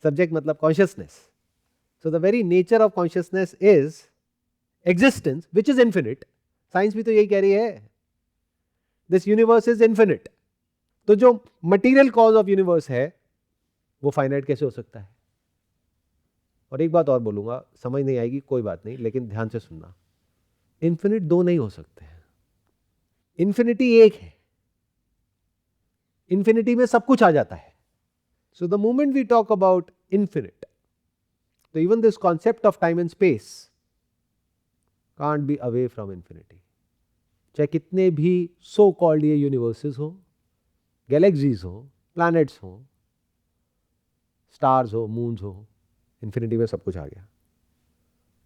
सब्जेक्ट मतलब consciousness. So the very nature of consciousness is existence which is infinite. Science भी तो यही कह रही है, दिस यूनिवर्स इज इन्फिनिट। तो जो मटीरियल कॉज ऑफ यूनिवर्स है वो फाइनाइट कैसे हो सकता है? और एक बात और बोलूंगा, समझ नहीं आएगी कोई बात नहीं, लेकिन ध्यान से सुनना। इन्फिनिट दो नहीं हो सकते हैं, इन्फिनिटी एक है। इन्फिनिटी में सब कुछ आ जाता है। So the moment we talk about infinite, तो even this concept of time and space can't be away from infinity. चाहे कितने भी सो कॉल्ड ये यूनिवर्सेस हो, गैलेक्सीज हो, प्लैनेट्स हो, स्टार्स हो, मून्स हो, इन्फिनिटी में सब कुछ आ गया,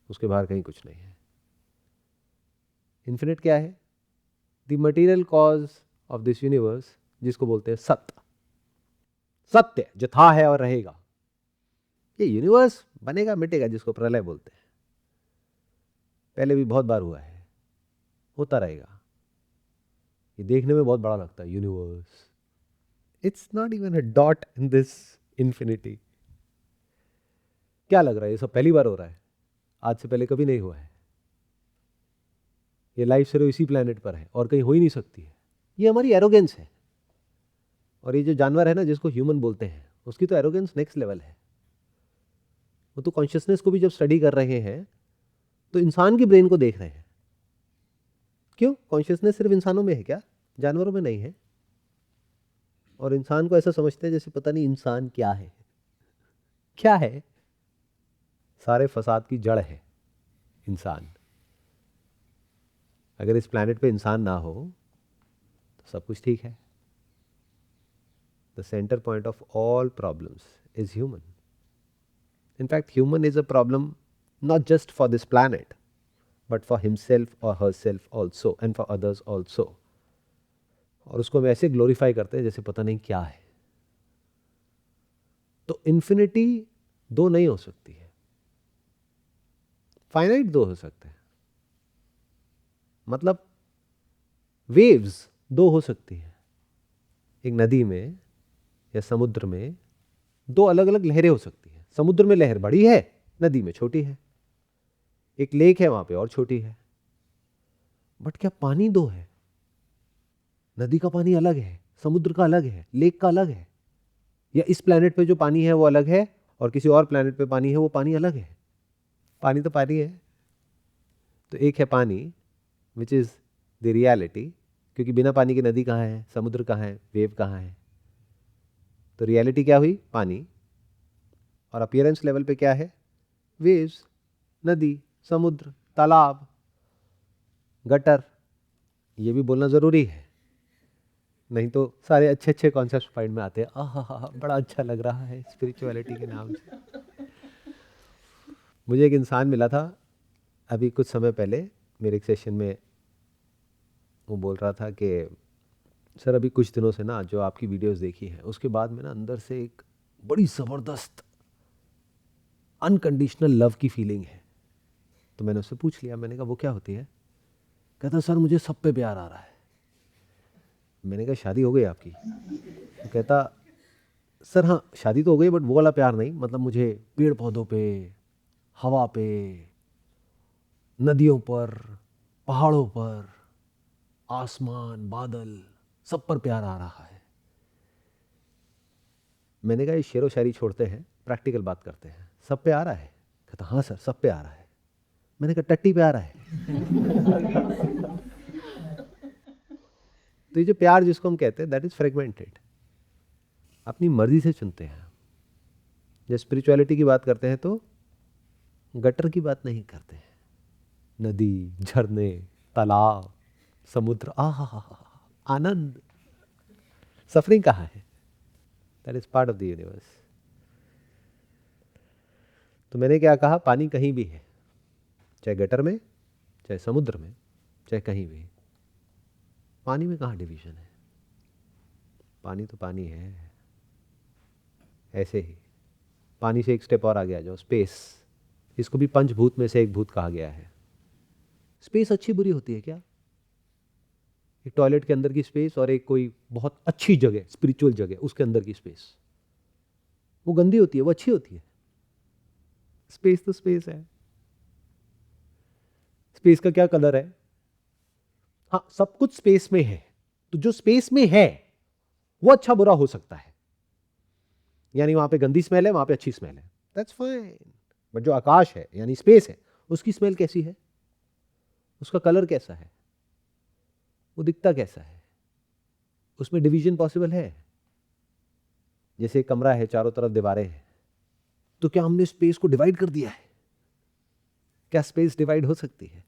उसके बाहर कहीं कुछ नहीं है। इन्फिनिट क्या है? The material cause of this universe, जिसको बोलते हैं सत्य। सत्य जो था है और रहेगा। ये यूनिवर्स बनेगा मिटेगा, जिसको प्रलय बोलते हैं, पहले भी बहुत बार हुआ है, होता रहेगा। ये देखने में बहुत बड़ा लगता है universe, it's not even a dot in this infinity. क्या लग रहा है ये सब पहली बार हो रहा है? आज से पहले कभी नहीं हुआ है। ये लाइफ सिर्फ इसी प्लेनेट पर है और कहीं हो ही नहीं सकती है। ये हमारी एरोगेंस है। और ये जो जानवर है ना, जिसको ह्यूमन बोलते हैं, उसकी तो एरोगेंस नेक्स्ट लेवल है। वो तो कॉन्शियसनेस को भी जब स्टडी कर रहे हैं तो इंसान की ब्रेन को देख रहे हैं। क्यों? कॉन्शियसनेस सिर्फ इंसानों में है क्या? जानवरों में नहीं है। और इंसान को ऐसा समझते हैं जैसे पता नहीं इंसान क्या है। क्या है? सारे फसाद की जड़ है इंसान। अगर इस प्लैनेट पे इंसान ना हो तो सब कुछ ठीक है। The centre point of all problems is human. In fact, human is a problem not just for this planet, but for himself or herself also, and for others also. और उसको हम ऐसे ग्लोरीफाई करते हैं जैसे पता नहीं क्या है। तो इन्फिनिटी दो नहीं हो सकती है, फाइनाइट दो हो सकते हैं। मतलब वेव्स दो हो सकती हैं। एक नदी में या समुद्र में दो अलग अलग लहरें हो सकती हैं। समुद्र में लहर बड़ी है, नदी में छोटी है। एक लेक है, वहां पे और छोटी है। बट क्या पानी दो है? नदी का पानी अलग है, समुद्र का अलग है, लेक का अलग है। या इस प्लेनेट पे जो पानी है वो अलग है और किसी और प्लेनेट पे पानी है वो पानी अलग है। पानी तो पानी है। तो एक है पानी विच इज़ द रियलिटी, क्योंकि बिना पानी की नदी कहाँ है, समुद्र कहाँ है, वेव कहाँ है। तो रियलिटी क्या हुई, पानी। और अपीयरेंस लेवल पे क्या है, वेव्स, नदी, समुद्र, तालाब, गटर। ये भी बोलना ज़रूरी है, नहीं तो सारे अच्छे अच्छे कॉन्सेप्ट माइंड में आते हैं। आहा, बड़ा अच्छा लग रहा है स्पिरिचुअलिटी के नाम से। मुझे एक इंसान मिला था अभी कुछ समय पहले मेरे एक सेशन में। वो बोल रहा था कि सर अभी कुछ दिनों से ना जो आपकी वीडियोस देखी हैं उसके बाद में ना अंदर से एक बड़ी ज़बरदस्त अनकंडीशनल लव की फीलिंग है। तो मैंने उससे पूछ लिया, मैंने कहा वो क्या होती है? कहता सर मुझे सब पे प्यार आ रहा है। मैंने कहा शादी हो गई आपकी? तो कहता सर हाँ शादी तो हो गई, बट वो वाला प्यार नहीं, मतलब मुझे पेड़ पौधों पे, हवा पे, नदियों पर, पहाड़ों पर, आसमान, बादल, सब पर प्यार आ रहा है। मैंने कहा ये शेरो शायरी छोड़ते हैं, प्रैक्टिकल बात करते हैं। सब पे आ रहा है? कहता हाँ सर सब पे आ रहा है। मैंने कहा टट्टी पे आ रहा है? तो ये जो प्यार जिसको हम कहते हैं दैट इज फ्रेगमेंटेड, अपनी मर्जी से चुनते हैं। जब स्पिरिचुअलिटी की बात करते हैं तो गटर की बात नहीं करते हैं। नदी, झरने, तालाब, समुद्र, आहा, आनंद। सफरिंग कहाँ है? That is part of the universe. तो मैंने क्या कहा, पानी कहीं भी है, चाहे गटर में, चाहे समुद्र में, चाहे कहीं भी। पानी में कहाँ डिवीजन है? पानी तो पानी है। ऐसे ही पानी से एक स्टेप और आ गया जो स्पेस, इसको भी पंचभूत में से एक भूत कहा गया है। स्पेस अच्छी बुरी होती है क्या? एक टॉयलेट के अंदर की स्पेस और एक कोई बहुत अच्छी जगह, स्पिरिचुअल जगह, उसके अंदर की स्पेस, वो गंदी होती है, वो अच्छी होती है? स्पेस तो स्पेस है। स्पेस का क्या कलर है? हाँ सब कुछ स्पेस में है, तो जो स्पेस में है वो अच्छा बुरा हो सकता है। यानी वहां पे गंदी स्मेल है, वहां पे अच्छी स्मेल है, दैट्स फाइन। बट जो आकाश है यानी स्पेस है, उसकी स्मेल कैसी है, उसका कलर कैसा है, वो दिखता कैसा है, उसमें डिवीजन पॉसिबल है? जैसे एक कमरा है, चारों तरफ दीवारें हैं, तो क्या हमने स्पेस को डिवाइड कर दिया है? क्या स्पेस डिवाइड हो सकती है?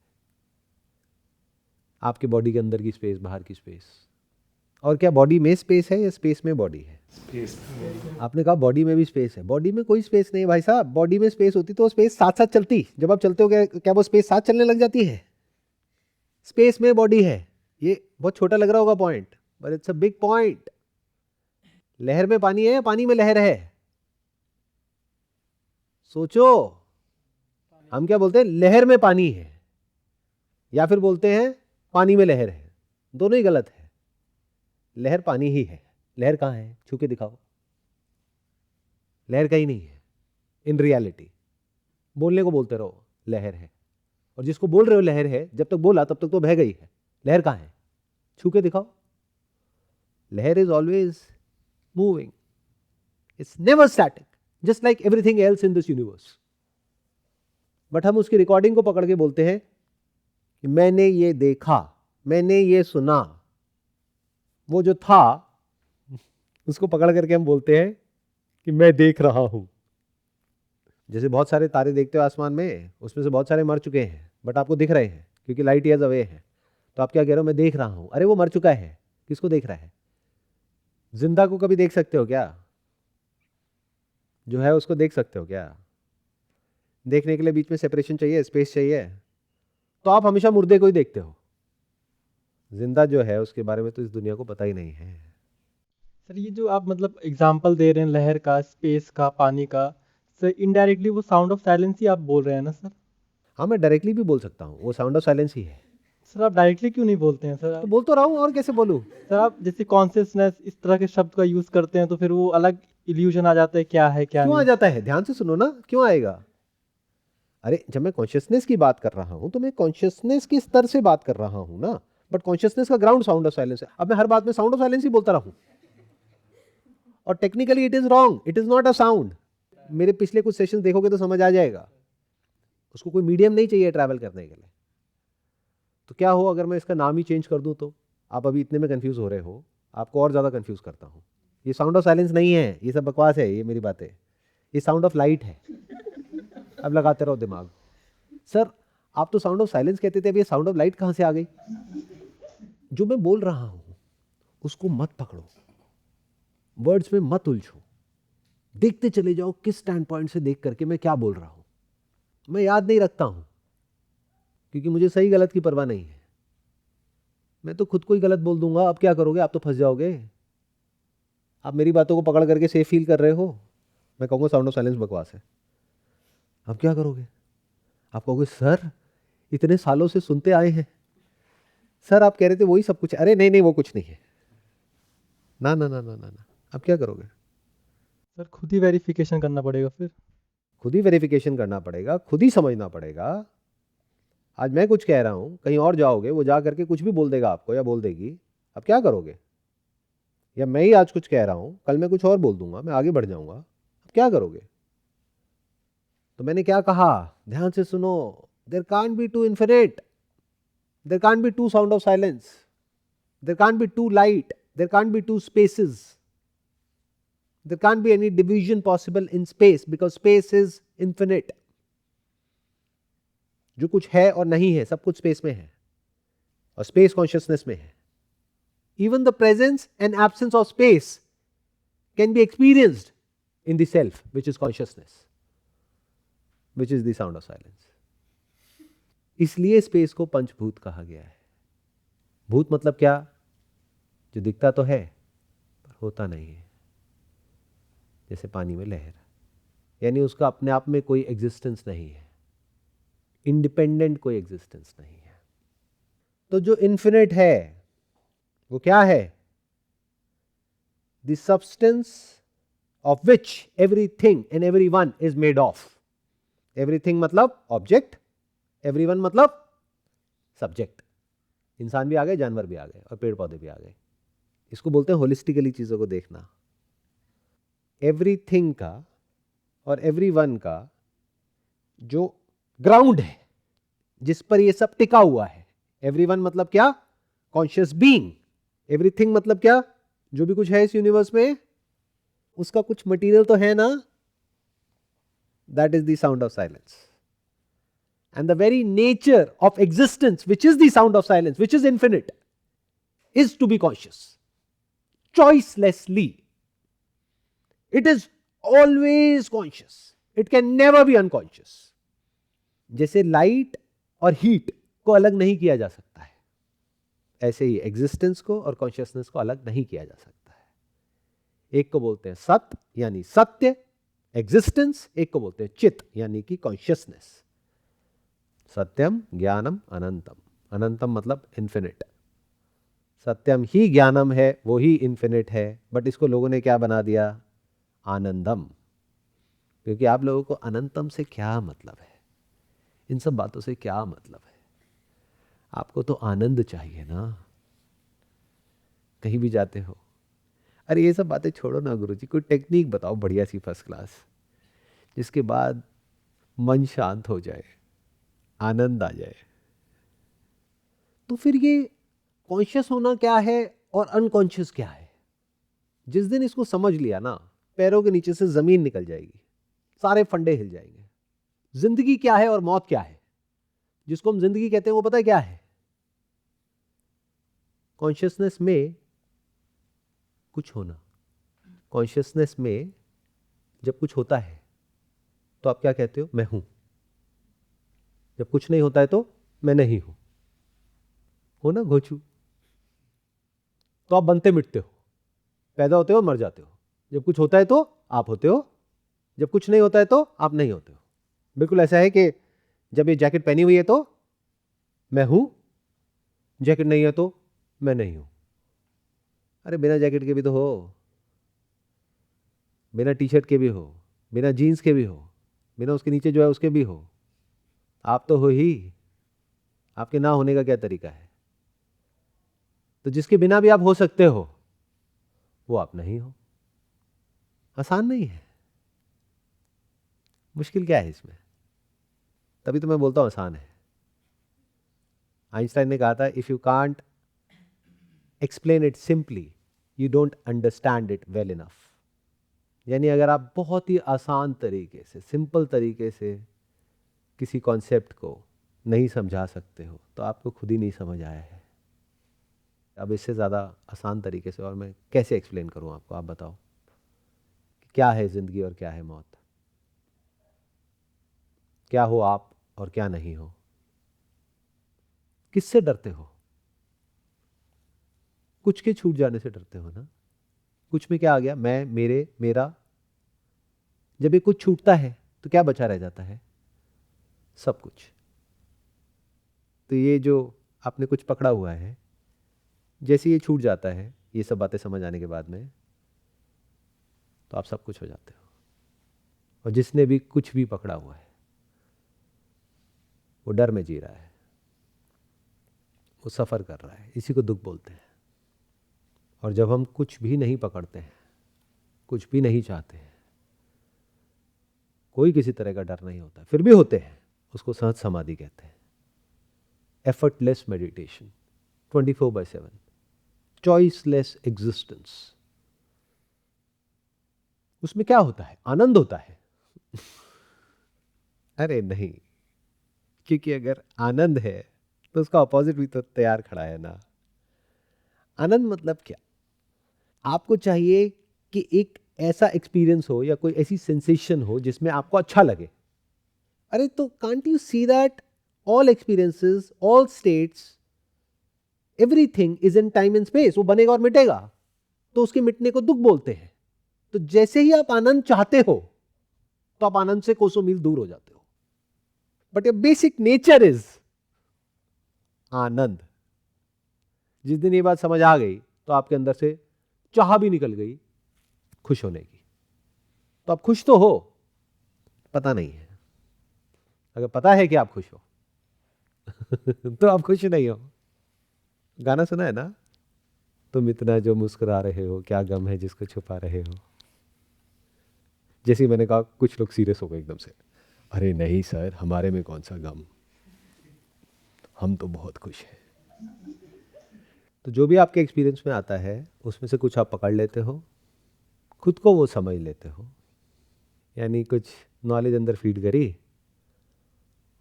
आपके बॉडी के अंदर की स्पेस, बाहर की स्पेस, और क्या बॉडी में स्पेस है या स्पेस में बॉडी है? स्पेस। आपने कहा बॉडी में भी स्पेस है। बॉडी में कोई स्पेस नहीं भाई साहब। बॉडी में स्पेस होती तो वो स्पेस साथ साथ चलती। जब आप चलते हो क्या वो स्पेस साथ चलने लग जाती है? स्पेस में बॉडी है। ये बहुत छोटा लग रहा होगा point, but it's a big point. लहर में पानी है या पानी में लहर है? सोचो। हम क्या बोलते हैं, लहर में पानी है, या फिर बोलते हैं पानी में लहर है। दोनों ही गलत है। लहर पानी ही है। लहर कहाँ है? छू के दिखाओ। लहर कहीं नहीं है इन रियलिटी। बोलने को बोलते रहो लहर है, और जिसको बोल रहे हो लहर है, जब तक बोला तब तक तो बह गई है। लहर कहाँ है? छू के दिखाओ। लहर is always moving, it's never static, just like everything else in this universe. But हम उसकी रिकॉर्डिंग को पकड़ के बोलते हैं कि मैंने ये देखा, मैंने ये सुना। वो जो था उसको पकड़ करके हम बोलते हैं कि मैं देख रहा हूं। जैसे बहुत सारे तारे देखते हो आसमान में, उसमें से बहुत सारे मर चुके हैं, बट आपको दिख रहे हैं क्योंकि लाइट ईयर्स अवे है। तो आप क्या कह रहे हो, मैं देख रहा हूं। अरे वो मर चुका है। किसको देख रहा है? जिंदा को कभी देख सकते हो क्या? जो है उसको देख सकते हो क्या? देखने के लिए बीच में सेपरेशन चाहिए, स्पेस चाहिए। तो आप हमेशा मुर्दे को ही देखते हो। जिंदा जो है उसके बारे में तो इस दुनिया को पता ही नहीं है। सर ये जो आप मतलब एग्जाम्पल दे रहे हैं लहर का, स्पेस का, पानी का, सर इनडायरेक्टली वो साउंड ऑफ साइलेंस ही आप बोल रहे हैं ना सर? हाँ मैं डायरेक्टली भी बोल सकता हूँ, वो साउंड ऑफ साइलेंस ही है। सर आप डायरेक्टली क्यों नहीं बोलते हैं सर? तो बोल तो रहा हूँ, और कैसे बोलूँ? सर आप जैसे कॉन्शियसनेस इस तरह के शब्द का यूज करते हैं तो फिर वो अलग इल्यूजन आ जाता है, क्या है क्या क्यों आ नहीं। जाता है? ध्यान से सुनो ना, क्यों आएगा? अरे जब मैं कॉन्शियसनेस की बात कर रहा हूं तो मैं कॉन्शियसनेस के स्तर से बात कर रहा हूं ना, बट कॉन्शियसनेस का ग्राउंड साउंड ऑफ साइलेंस है। अब मैं हर बात में साउंड ऑफ साइलेंस ही बोलता रहूं, और technically it is wrong, it is not a sound. मेरे पिछले कुछ सेशन देखोगे तो समझ आ जाएगा। उसको कोई मीडियम नहीं चाहिए ट्रैवल करने के लिए। तो क्या हो अगर मैं इसका नाम ही चेंज कर दूं? तो आप अभी इतने में कंफ्यूज हो रहे हो, आपको और ज़्यादा कंफ्यूज करता हूं। ये साउंड ऑफ साइलेंस नहीं है, ये सब बकवास है, ये मेरी बात है। ये साउंड ऑफ लाइट है। अब लगाते रहो दिमाग। सर आप तो साउंड ऑफ साइलेंस कहते थे, अब ये साउंड ऑफ लाइट कहाँ से आ गई? जो मैं बोल रहा हूं उसको मत पकड़ो, वर्ड्स में मत उलझो, देखते चले जाओ किस स्टैंड पॉइंट से देख करके मैं क्या बोल रहा हूं। मैं याद नहीं रखता हूं क्योंकि मुझे सही गलत की परवाह नहीं है। मैं तो खुद को ही गलत बोल दूंगा। अब क्या करोगे? आप तो फंस जाओगे। आप मेरी बातों को पकड़ करके सेफ फील कर रहे हो, मैं कहूँगा साउंड ऑफ साइलेंस बकवास है। अब क्या करोगे? आप कहोगे सर इतने सालों से सुनते आए हैं, सर आप कह रहे थे वही सब कुछ। अरे नहीं नहीं, वो कुछ नहीं है। ना ना ना ना ना ना। अब क्या करोगे? सर खुद ही वेरिफिकेशन करना पड़ेगा फिर। खुद ही वेरिफिकेशन करना पड़ेगा, खुद ही समझना पड़ेगा। आज मैं कुछ कह रहा हूं, कहीं और जाओगे, वो जा करके कुछ भी बोल देगा आपको या बोल देगी। अब क्या करोगे? या मैं ही आज कुछ कह रहा हूं, कल मैं कुछ और बोल दूंगा, मैं आगे बढ़ जाऊंगा। अब क्या करोगे? तो मैंने क्या कहा, ध्यान से सुनो। There can't be two infinite, there can't be two sound of silence, there can't be two light, there can't be two spaces, there can't be any division possible in space because space is infinite. जो कुछ है और नहीं है सब कुछ स्पेस में है और स्पेस कॉन्शियसनेस में है। Even the presence and absence of space can be experienced in the self, which is consciousness, which is the sound of silence. इसलिए स्पेस को पंचभूत कहा गया है। भूत मतलब क्या? जो दिखता तो है पर होता नहीं है, जैसे पानी में लहर, यानी उसका अपने आप में कोई एग्जिस्टेंस नहीं है, इंडिपेंडेंट कोई एग्जिस्टेंस नहीं है। तो जो इन्फिनिट है वो क्या है? The substance of which everything and everyone is made of. Everything मतलब ऑब्जेक्ट, एवरीवन मतलब सब्जेक्ट। इंसान भी आ गए, जानवर भी आ गए और पेड़ पौधे भी आ गए। इसको बोलते हैं होलिस्टिकली चीजों को देखना। एवरीथिंग का और एवरीवन का जो ग्राउंड है जिस पर ये सब टिका हुआ है। एवरीवन मतलब क्या? Conscious being. एवरीथिंग मतलब क्या? जो भी कुछ है इस यूनिवर्स में उसका कुछ मटेरियल तो है ना। That is the sound of silence. And the very nature of existence which is the sound of silence, which is infinite, is to be conscious choicelessly. It is always conscious. It can never be unconscious. जैसे लाइट और हीट को अलग नहीं किया जा सकता है, ऐसे ही एग्जिस्टेंस को और कॉन्शियसनेस को अलग नहीं किया जा सकता है। एक को बोलते हैं सत्य यानी सत्य, एग्जिस्टेंस। एक को बोलते हैं चित यानी कि कॉन्शियसनेस। सत्यम ज्ञानम अनंतम। अनंतम मतलब इन्फिनिट। सत्यम ही ज्ञानम है, वो ही इन्फिनिट है। बट इसको लोगों ने क्या बना दिया? आनंदम। क्योंकि आप लोगों को अनंतम से क्या मतलब है, इन सब बातों से क्या मतलब है? आपको तो आनंद चाहिए ना, कहीं भी जाते हो। अरे ये सब बातें छोड़ो ना गुरुजी, कोई टेक्निक बताओ बढ़िया सी फर्स्ट क्लास, जिसके बाद मन शांत हो जाए, आनंद आ जाए। तो फिर ये कॉन्शियस होना क्या है और अनकॉन्शियस क्या है? जिस दिन इसको समझ लिया ना, पैरों के नीचे से जमीन निकल जाएगी, सारे फंडे हिल जाएंगे। जिंदगी क्या है और मौत क्या है? जिसको हम जिंदगी कहते हैं वो पता है क्या है? कॉन्शियसनेस में कुछ होना। कॉन्शियसनेस में जब कुछ होता है तो आप क्या कहते हो? मैं हूं। जब कुछ नहीं होता है तो मैं नहीं हूं। हो ना घोचू? तो आप बनते मिटते हो, पैदा होते हो, मर जाते हो। जब कुछ होता है तो आप होते हो, जब कुछ नहीं होता है तो आप नहीं होते हो। बिल्कुल ऐसा है कि जब ये जैकेट पहनी हुई है तो मैं हूं, जैकेट नहीं है तो मैं नहीं हूं। अरे बिना जैकेट के भी तो हो, बिना टी शर्ट के भी हो, बिना जीन्स के भी हो, बिना उसके नीचे जो है उसके भी हो। आप तो हो ही, आपके ना होने का क्या तरीका है? तो जिसके बिना भी आप हो सकते हो वो आप नहीं हो। आसान नहीं है, मुश्किल क्या है इसमें? तभी तो मैं बोलता हूँ आसान है। आइंस्टाइन ने कहा था, if you can't explain it simply you don't understand it well enough. यानी अगर आप बहुत ही आसान तरीके से, सिंपल तरीके से किसी कॉन्सेप्ट को नहीं समझा सकते हो तो आपको खुद ही नहीं समझ आया है। अब इससे ज़्यादा आसान तरीके से और मैं कैसे एक्सप्लेन करूं आपको, आप बताओ कि क्या है ज़िंदगी और क्या है मौत, क्या हो आप और क्या नहीं हो, किससे डरते हो? कुछ के छूट जाने से डरते हो ना। कुछ में क्या आ गया, मैं, मेरे, मेरा। जब ये कुछ छूटता है तो क्या बचा रह जाता है? सब कुछ। तो ये जो आपने कुछ पकड़ा हुआ है, जैसे ये छूट जाता है, ये सब बातें समझ आने के बाद में, तो आप सब कुछ हो जाते हो। और जिसने भी कुछ भी पकड़ा हुआ है वो डर में जी रहा है, वो सफ़र कर रहा है, इसी को दुख बोलते हैं। और जब हम कुछ भी नहीं पकड़ते हैं, कुछ भी नहीं चाहते हैं, कोई किसी तरह का डर नहीं होता, फिर भी होते हैं, उसको सहज समाधि कहते हैं। Effortless meditation, 24/7, choiceless existence. उसमें क्या होता है? आनंद होता है। अरे नहीं, क्योंकि अगर आनंद है तो उसका अपोजिट भी तो तैयार खड़ा है ना। आनंद मतलब क्या? आपको चाहिए कि एक ऐसा एक्सपीरियंस हो या कोई ऐसी सेंसेशन हो जिसमें आपको अच्छा लगे। अरे तो can't you see that all experiences, all states, everything is in time and space. वो बनेगा और मिटेगा, तो उसके मिटने को दुख बोलते हैं। तो जैसे ही आप आनंद चाहते हो तो आप आनंद से कोसों मील दूर हो जाते हो। But your basic nature is आनंद। जिस दिन ये बात समझ आ गई तो आपके अंदर से चाह भी निकल गई खुश होने की। तो आप खुश तो हो, पता नहीं है। अगर पता है कि आप खुश हो तो आप खुश नहीं हो। गाना सुना है ना, तुम इतना जो मुस्कुरा रहे हो, क्या गम है जिसको छुपा रहे हो। जैसे ही मैंने कहा, कुछ लोग सीरियस हो गए एकदम से। अरे नहीं सर, हमारे में कौन सा गम, हम तो बहुत खुश हैं। तो जो भी आपके एक्सपीरियंस में आता है उसमें से कुछ आप पकड़ लेते हो, खुद को वो समझ लेते हो। यानी कुछ नॉलेज अंदर फीड करी,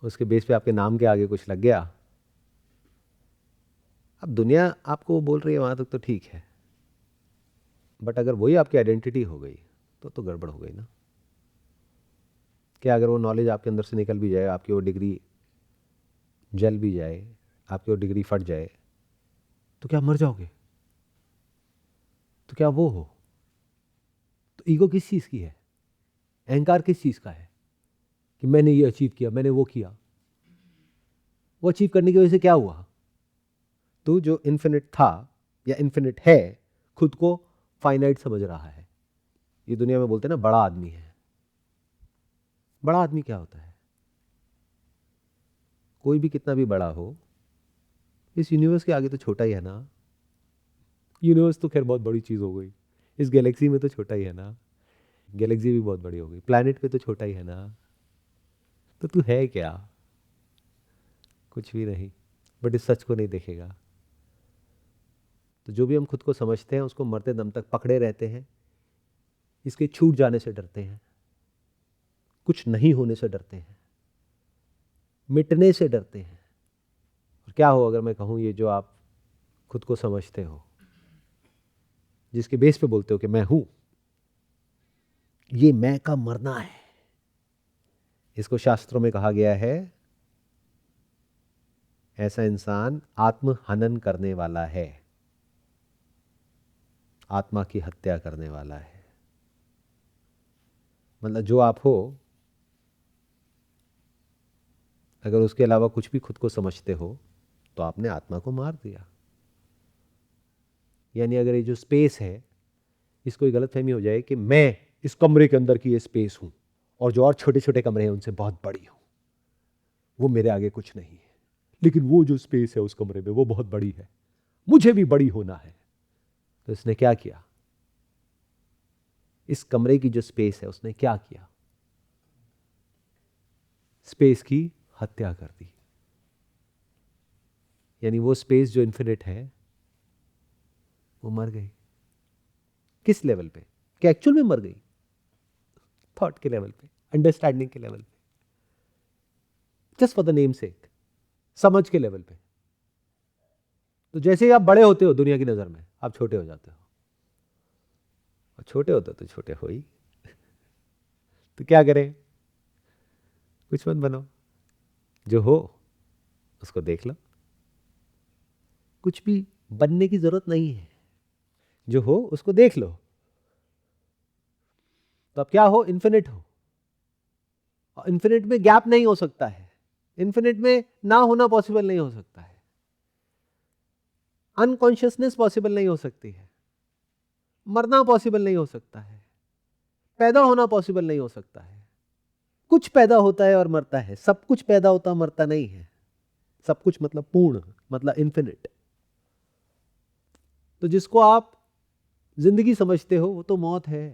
उसके बेस पे आपके नाम के आगे कुछ लग गया। अब दुनिया आपको बोल रही है वहाँ तक तो ठीक है, बट अगर वही आपकी आइडेंटिटी हो गई तो गड़बड़ हो गई ना। क्या अगर वो नॉलेज आपके अंदर से निकल भी जाए, आपकी वो डिग्री जल भी जाए, आपकी वो डिग्री फट जाए, तो क्या मर जाओगे? तो क्या वो हो? तो ईगो किस चीज़ की है? अहंकार किस चीज़ का है कि मैंने ये अचीव किया, मैंने वो किया। वो अचीव करने की वजह से क्या हुआ? तू जो इन्फिनिट था या इन्फिनिट है, खुद को फाइनाइट समझ रहा है। ये दुनिया में बोलते हैं ना, बड़ा आदमी है। बड़ा आदमी क्या होता है? कोई भी कितना भी बड़ा हो, इस यूनिवर्स के आगे तो छोटा ही है ना। यूनिवर्स तो खैर बहुत बड़ी चीज़ हो गई, इस गैलेक्सी में तो छोटा ही है ना। गैलेक्सी भी बहुत बड़ी हो गई, प्लैनेट पे तो छोटा ही है ना। तो तू है क्या? कुछ भी नहीं, बट इस सच को नहीं देखेगा। तो जो भी हम खुद को समझते हैं उसको मरते दम तक पकड़े रहते हैं। इसके छूट जाने से डरते हैं, कुछ नहीं होने से डरते हैं, मिटने से डरते हैं। और क्या हो अगर मैं कहूँ, ये जो आप खुद को समझते हो, जिसके बेस पे बोलते हो कि मैं हूं, ये मैं का मरना है। इसको शास्त्रों में कहा गया है, ऐसा इंसान आत्म हनन करने वाला है, आत्मा की हत्या करने वाला है। मतलब जो आप हो, अगर उसके अलावा कुछ भी खुद को समझते हो तो आपने आत्मा को मार दिया। यानी अगर ये जो स्पेस है, इसको गलतफहमी हो जाए कि मैं इस कमरे के अंदर की ये स्पेस हूं और जो और छोटे छोटे कमरे हैं उनसे बहुत बड़ी हूं, वो मेरे आगे कुछ नहीं है। लेकिन वो जो स्पेस है उस कमरे में वो बहुत बड़ी है, मुझे भी बड़ी होना है। तो इसने क्या किया? इस कमरे की जो स्पेस है उसने क्या किया? स्पेस की हत्या कर दी। यानी वो स्पेस जो इन्फिनिट है वो मर गई। किस लेवल पे? क्या एक्चुअल में मर गई? थॉट के लेवल पे, अंडरस्टैंडिंग के लेवल पे, जस्ट फॉर द नेम सेक, समझ के लेवल पे। तो जैसे ही आप बड़े होते हो दुनिया की नजर में, आप छोटे हो जाते हो, और छोटे होते हो तो छोटे हो ही। तो क्या करें? कुछ मत बनो, जो हो उसको देख लो। कुछ भी बनने की जरूरत नहीं है, जो हो उसको देख लो। तो अब क्या हो? इन्फिनिट हो। और इन्फिनिट में गैप नहीं हो सकता है, इन्फिनिट में ना होना पॉसिबल नहीं हो सकता है, अनकॉन्शियसनेस पॉसिबल नहीं हो सकती है, मरना पॉसिबल नहीं हो सकता है, पैदा होना पॉसिबल नहीं हो सकता है। कुछ पैदा होता है और मरता है, सब कुछ पैदा होता मरता नहीं है। सब कुछ मतलब पूर्ण, मतलब इन्फिनिट। तो जिसको आप जिंदगी समझते हो वो तो मौत है,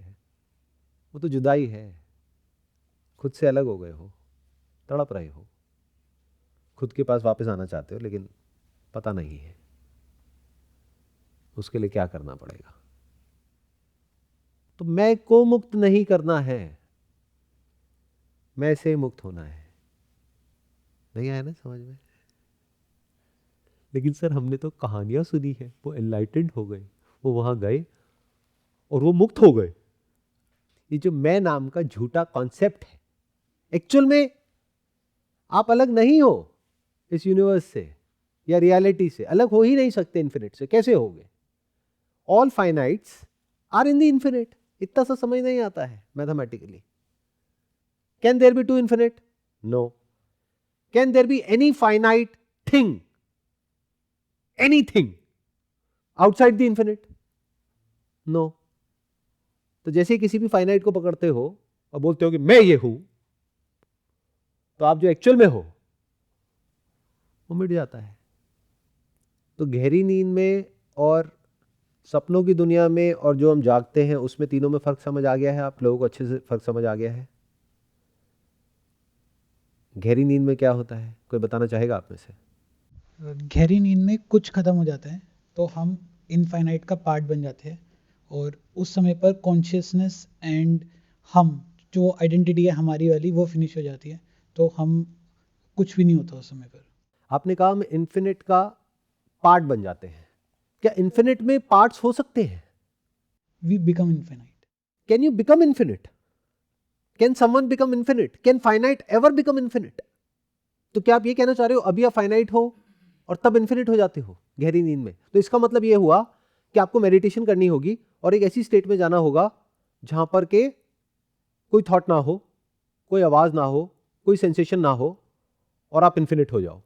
वो तो जुदाई है। खुद से अलग हो गए हो, तड़प रहे हो, खुद के पास वापस आना चाहते हो, लेकिन पता नहीं है उसके लिए क्या करना पड़ेगा। तो मैं को मुक्त नहीं करना है, मैं से मुक्त होना है। नहीं आया ना समझ में? लेकिन सर हमने तो कहानियां सुनी है, वो एनलाइटेंड हो गए, वो वहां गए और वो मुक्त हो गए। ये जो मैं नाम का झूठा कॉन्सेप्ट है, एक्चुअल में आप अलग नहीं हो इस यूनिवर्स से या रियलिटी से, अलग हो ही नहीं सकते इन्फिनिट से। कैसे होगे? All finites are in the infinite. इतना सा समझ नहीं आता है mathematically. Can there be two infinite? No. Can there be any finite thing, anything outside the infinite? No. तो जैसे किसी भी फाइनाइट को पकड़ते हो और बोलते हो कि मैं ये हूं, तो आप जो एक्चुअल में हो वो मिट जाता है। तो गहरी नींद में और सपनों की दुनिया में और जो हम जागते हैं उसमें, तीनों में फर्क समझ आ गया है? आप लोगों को अच्छे से फर्क समझ आ गया है? गहरी नींद में क्या होता है, कोई बताना चाहेगा आप में से? गहरी नींद में कुछ खत्म हो जाता है तो हम इनफाइनाइट का पार्ट बन जाते हैं, और उस समय पर कॉन्शियसनेस एंड हम जो आइडेंटिटी है हमारी वाली वो फिनिश हो जाती है, तो हम कुछ भी नहीं होता उस समय पर। आपने कहा हम इन्फिनिट का पार्ट बन जाते हैं। क्या इन्फिनिट में पार्ट्स हो सकते हैं? We become infinite. Can you become infinite? Can someone become infinite? Can finite ever become infinite? तो क्या आप ये कहना चाह रहे हो अभी आप फाइनाइट हो और तब इन्फिनिट हो जाते हो गहरी नींद में? तो इसका मतलब ये हुआ कि आपको मेडिटेशन करनी होगी और एक ऐसी स्टेट में जाना होगा जहां पर के कोई थॉट ना हो, कोई आवाज ना हो, कोई सेंसेशन ना हो, और आप इन्फिनिट हो जाओ।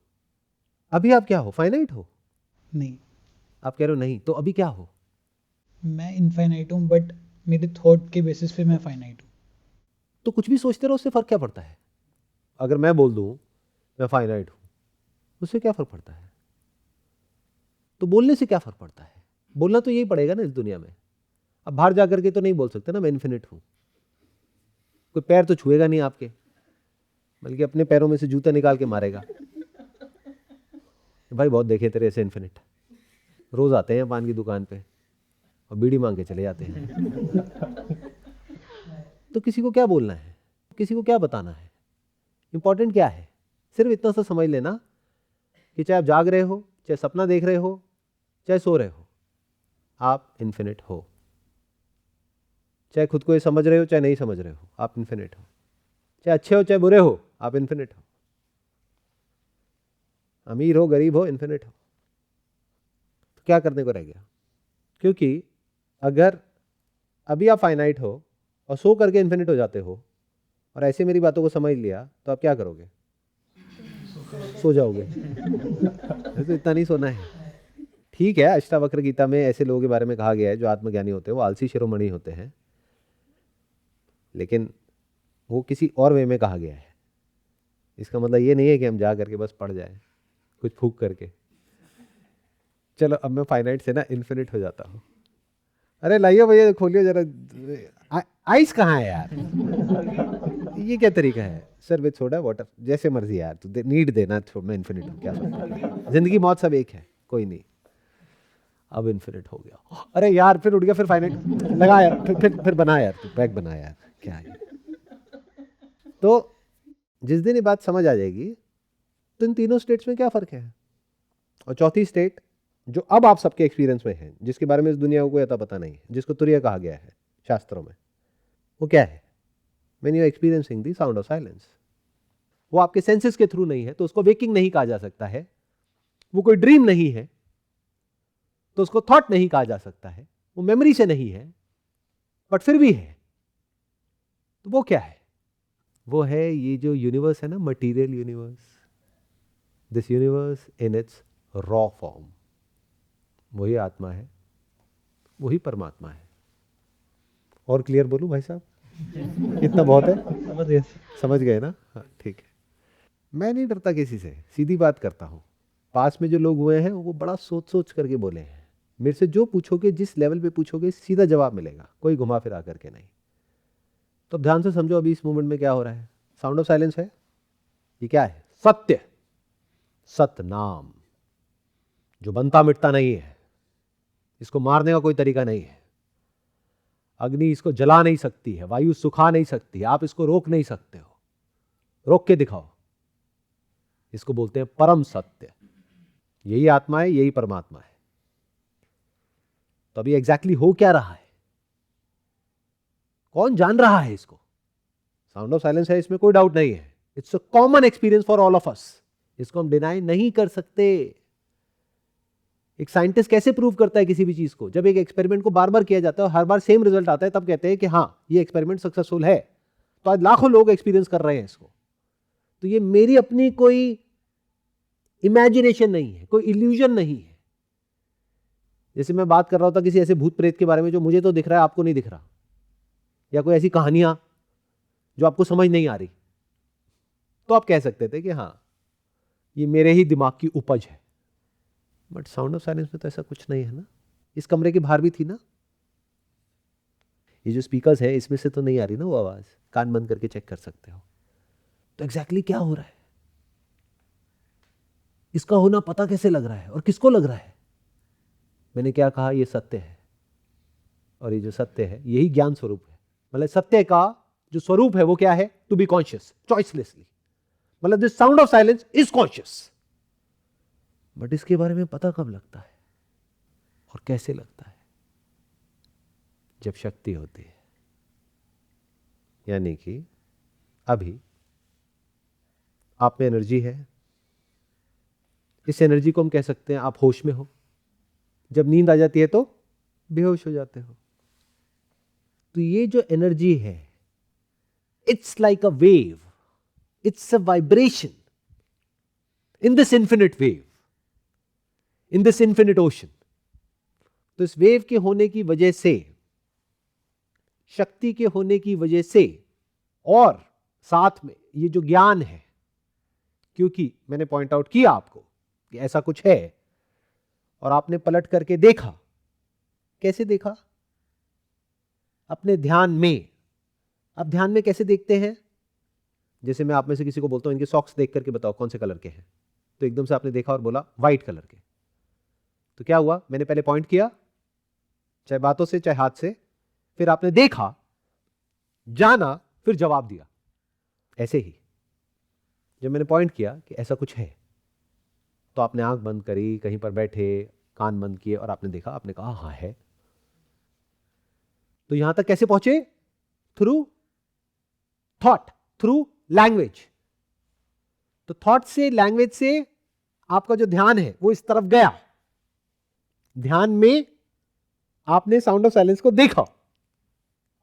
अभी आप क्या हो? फाइनाइट हो? नहीं, आप कह रहे हो नहीं, तो अभी क्या हो? मैं इनफाइनाइट हूँ, बट मेरे थॉट के बेसिस पे मैं फाइनाइट हूँ। तो कुछ भी सोचते रहो, उससे फर्क क्या पड़ता है? अगर मैं बोल दूं मैं फाइनाइट हूं, उससे क्या फर्क पड़ता है? तो बोलने से क्या फर्क पड़ता है? बोलना तो यही पड़ेगा ना इस दुनिया में। अब बाहर जाकर के तो नहीं बोल सकते ना मैं इन्फिनिट हूं। कोई पैर तो छुएगा नहीं आपके, बल्कि अपने पैरों में से जूता निकाल के मारेगा। भाई बहुत देखे तेरे ऐसे इन्फिनिट, रोज आते हैं पान की दुकान पे और बीड़ी मांग के चले जाते हैं। तो किसी को क्या बोलना है, किसी को क्या बताना है? इंपॉर्टेंट क्या है? सिर्फ इतना सा समझ लेना कि चाहे आप जाग रहे हो, चाहे सपना देख रहे हो, चाहे सो रहे हो, आप इन्फिनिट हो। चाहे खुद को ये समझ रहे हो चाहे नहीं समझ रहे हो, आप इन्फिनिट हो। चाहे अच्छे हो चाहे बुरे हो, आप इन्फिनिट हो। अमीर हो गरीब हो, इन्फिनिट हो। तो क्या करने को रह गया? क्योंकि अगर अभी आप फाइनाइट हो और सो करके इन्फिनिट हो जाते हो और ऐसे मेरी बातों को समझ लिया, तो आप क्या करोगे? सो जाओगे। तो इतना नहीं सोना है। ठीक है, अष्टावक्र गीता में ऐसे लोगों के बारे में कहा गया है जो आत्मज्ञानी होते हैं, वो आलसी शिरोमणि होते हैं, लेकिन वो किसी और वे में कहा गया है। इसका मतलब ये नहीं है कि हम जा करके बस पढ़ जाए कुछ फूक करके, चलो अब मैं फाइनाइट से ना इन्फिनिट हो जाता हूँ। अरे लाइए भैया खोलिए जरा, आइस कहाँ है यार? ये क्या तरीका है सर? विद सोडा वाटर, जैसे मर्जी यार, तू नीड देना, मैं इन्फिनिट हूँ, क्या जिंदगी मौत सब एक है, कोई नहीं। अब इन्फिनिट हो गया, अरे यार फिर उड़ गया, फिर फाइनाइट लगा यार, फिर बना यार, तू बैग बना यार, क्या है। तो जिस दिन ये बात समझ आ जाएगी तो इन तीनों स्टेट्स में क्या फर्क है। और चौथी स्टेट जो अब आप सबके एक्सपीरियंस में है, जिसके बारे में इस दुनिया को कोई अता पता नहीं है, जिसको तुरिया कहा गया है शास्त्रों में, वो क्या है? When you are experiencing the sound of silence. वो आपके सेंसेस के थ्रू नहीं है तो उसको वेकिंग नहीं कहा जा सकता है, वो कोई ड्रीम नहीं है तो उसको थॉट नहीं कहा जा सकता है, वो मेमोरी से नहीं है बट फिर भी है। तो वो क्या है? वो है ये जो यूनिवर्स है ना, material universe, this universe in its raw form, वही आत्मा है, वही परमात्मा है। और क्लियर बोलूं भाई साहब? इतना बहुत है, समझ गए ना? हाँ ठीक है। मैं नहीं डरता किसी से, सीधी बात करता हूं। पास में जो लोग हुए हैं वो बड़ा सोच सोच करके बोले हैं। मेरे से जो पूछोगे, जिस लेवल पे पूछोगे, सीधा जवाब मिलेगा, कोई घुमा फिरा करके नहीं। तो ध्यान से समझो अभी इस मोमेंट में क्या हो रहा है। साउंड ऑफ साइलेंस है, ये क्या है? सत्य, सतनाम, जो बनता मिटता नहीं है, इसको मारने का कोई तरीका नहीं है। अग्नि इसको जला नहीं सकती है, वायु सुखा नहीं सकती, आप इसको रोक नहीं सकते हो, रोक के दिखाओ। इसको बोलते हैं परम सत्य। यही आत्मा है, यही परमात्मा है। तो अभी एग्जैक्टली हो क्या रहा है? कौन जान रहा है इसको? साउंड ऑफ साइलेंस है, इसमें कोई डाउट नहीं है। It's a common experience for all of अस, इसको हम डिनाई नहीं कर सकते। एक साइंटिस्ट कैसे प्रूव करता है किसी भी चीज को? जब एक एक्सपेरिमेंट को बार बार किया जाता है और हर बार सेम रिजल्ट आता है, तब कहते हैं कि हाँ ये एक्सपेरिमेंट सक्सेसफुल है। तो आज लाखों लोग एक्सपीरियंस कर रहे हैं इसको। तो ये मेरी अपनी कोई इमेजिनेशन नहीं है, कोई इल्यूजन नहीं है। जैसे मैं बात कर रहा होता किसी ऐसे भूत प्रेत के बारे में जो मुझे तो दिख रहा है, आपको नहीं दिख रहा, या कोई ऐसी कहानियां जो आपको समझ नहीं आ रही, तो आप कह सकते थे कि हाँ ये मेरे ही दिमाग की उपज है। बट साउंड ऑफ साइलेंस में तो ऐसा कुछ नहीं है ना। इस कमरे की बाहर भी थी ना, ये जो स्पीकर्स है इसमें से तो नहीं आ रही ना वो आवाज, कान बंद करके चेक कर सकते हो। तो एग्जैक्टली क्या हो रहा है? इसका होना पता कैसे लग रहा है और किसको लग रहा है? मैंने क्या कहा? ये सत्य है, और ये जो सत्य है यही ज्ञान स्वरूप है। मतलब सत्य का जो स्वरूप है वो क्या है? To be conscious choicelessly. मतलब this sound of silence is conscious. But इसके बारे में पता कब लगता है और कैसे लगता है? जब शक्ति होती है। यानी कि अभी आप में एनर्जी है, इस एनर्जी को हम कह सकते हैं आप होश में हो। जब नींद आ जाती है तो बेहोश हो जाते हो। तो ये जो एनर्जी है, it's like a wave, it's a vibration in this infinite wave, in this infinite ocean. तो इस वेव के होने की वजह से, शक्ति के होने की वजह से, और साथ में ये जो ज्ञान है, क्योंकि मैंने पॉइंट आउट किया आपको कि ऐसा कुछ है और आपने पलट करके देखा। कैसे देखा? अपने ध्यान में। अब ध्यान में कैसे देखते हैं? जैसे मैं आप में से किसी को बोलता हूं इनके सॉक्स देख करके बताओ कौन से कलर के हैं, तो एकदम से आपने देखा और बोला व्हाइट कलर के। तो क्या हुआ? मैंने पहले पॉइंट किया, चाहे बातों से चाहे हाथ से, फिर आपने देखा, जाना, फिर जवाब दिया। ऐसे ही जब मैंने पॉइंट किया कि ऐसा कुछ है, तो आपने आंख बंद करी, कहीं पर बैठे, कान बंद किए और आपने देखा, आपने कहा हाँ है। तो यहां तक कैसे पहुंचे? Through thought, through language. तो थॉट से, लैंग्वेज से आपका जो ध्यान है वो इस तरफ गया। ध्यान में आपने साउंड ऑफ साइलेंस को देखा।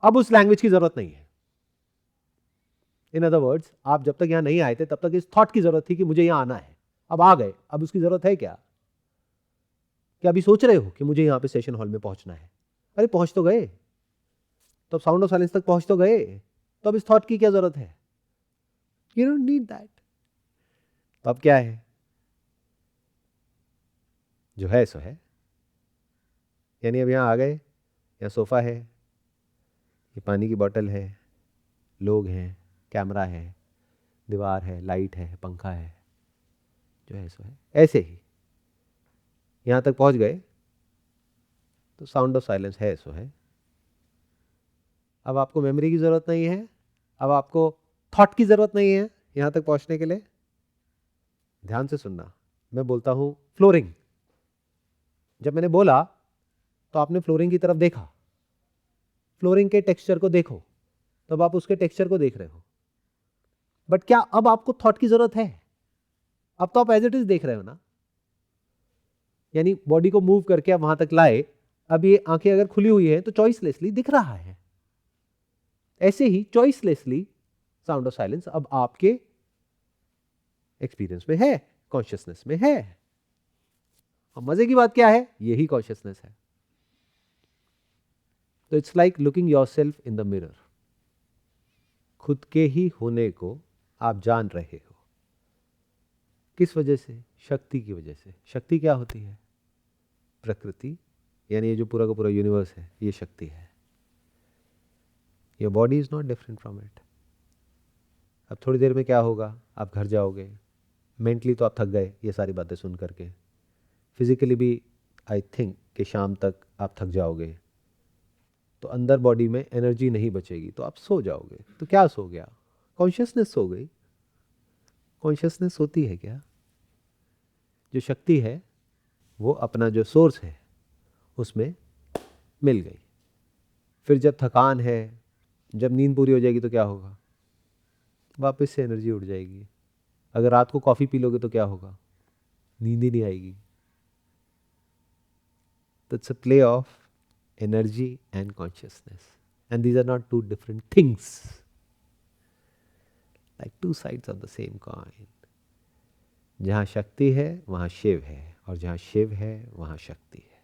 अब उस लैंग्वेज की जरूरत नहीं है। इन अदर वर्ड्स, आप जब तक यहां नहीं आए थे तब तक इस थॉट की जरूरत थी कि मुझे यहां आना है। अब आ गए, अब उसकी जरूरत है क्या? क्या अभी सोच रहे हो कि मुझे यहां पे सेशन हॉल में पहुंचना है? अरे पहुंच तो गए, तो साउंड ऑफ साइलेंस तक पहुंच तो गए, तो अब इस थॉट की क्या जरूरत है? You don't need that. तो अब क्या है? जो है सो है। यानी अब यहां आ गए, यहाँ सोफा है, ये पानी की बोतल है, लोग हैं, कैमरा है, दीवार है, लाइट है, पंखा है, जो है सो है। ऐसे ही यहाँ तक पहुँच गए तो साउंड ऑफ साइलेंस है सो है। अब आपको मेमोरी की ज़रूरत नहीं है, अब आपको थॉट की ज़रूरत नहीं है यहाँ तक पहुँचने के लिए। ध्यान से सुनना, मैं बोलता हूँ फ्लोरिंग। जब मैंने बोला तो आपने फ्लोरिंग की तरफ देखा, फ्लोरिंग के टेक्सचर को देखो, तब आप उसके टेक्सचर को देख रहे हो। बट क्या अब आपको थॉट की जरूरत है? अब तो आप एज इट इज देख रहे हो ना, यानी बॉडी को मूव करके आप वहां तक लाए। अब ये आंखें अगर खुली हुई है तो चॉइसलेसली दिख रहा है। ऐसे ही चॉइसलेसली साउंड ऑफ साइलेंस अब आपके एक्सपीरियंस में है, कॉन्शियसनेस में है। और मजे की बात क्या है, यही कॉन्शियसनेस है। तो it's like looking yourself in the mirror. खुद के ही होने को आप जान रहे हो। किस वजह से? शक्ति की वजह से। शक्ति क्या होती है? प्रकृति, यानी ये जो पूरा का पूरा यूनिवर्स है, ये शक्ति है। Your body is not different from it. अब थोड़ी देर में क्या होगा, आप घर जाओगे। मेंटली तो आप थक गए ये सारी बातें सुन करके, फिजिकली भी आई थिंक कि शाम तक आप थक जाओगे, तो अंदर बॉडी में एनर्जी नहीं बचेगी, तो आप सो जाओगे। तो क्या सो गया? कॉन्शियसनेस सो गई। कॉन्शियसनेस होती है क्या? जो शक्ति है वो अपना जो सोर्स है उसमें मिल गई। फिर जब थकान है, जब नींद पूरी हो जाएगी तो क्या होगा? वापस से एनर्जी उड़ जाएगी। अगर रात को कॉफ़ी पी लोगे तो क्या होगा? नींद ही नहीं आएगी। तो it's a play of energy and consciousness, and these are not two different things, like two sides of the same coin. जहाँ शक्ति है वहाँ शिव है, और जहाँ शिव है वहाँ शक्ति है।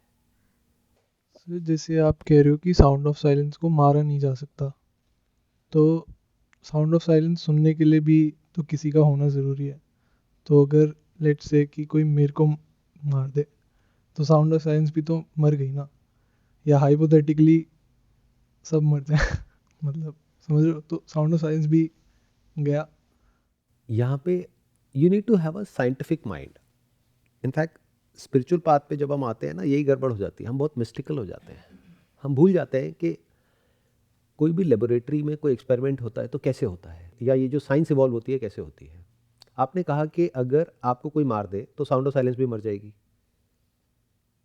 सर जैसे आप कह रहे हो कि साउंड ऑफ साइलेंस को मारा नहीं जा सकता, तो साउंड ऑफ साइलेंस सुनने के लिए भी तो किसी का होना ज़रूरी है। तो अगर लेट्स से कि कोई मेरे को मार दे तो साउंड ऑफ साइलेंस भी तो मर गई ना, या हाइपोथेटिकली सब मर जाए मतलब समझ रहे हो, तो साउंड ऑफ साइलेंस भी गया। यहाँ पे you need to have a scientific mind. In fact spiritual path पे जब हम आते हैं ना, यही गड़बड़ हो जाती है। हम बहुत मिस्टिकल हो जाते हैं। हम भूल जाते हैं कि कोई भी लेबोरेटरी में कोई एक्सपेरिमेंट होता है तो कैसे होता है, या ये जो साइंस इवॉल्व होती है कैसे होती है। आपने कहा कि अगर आपको कोई मार दे तो साउंड ऑफ साइलेंस भी मर जाएगी।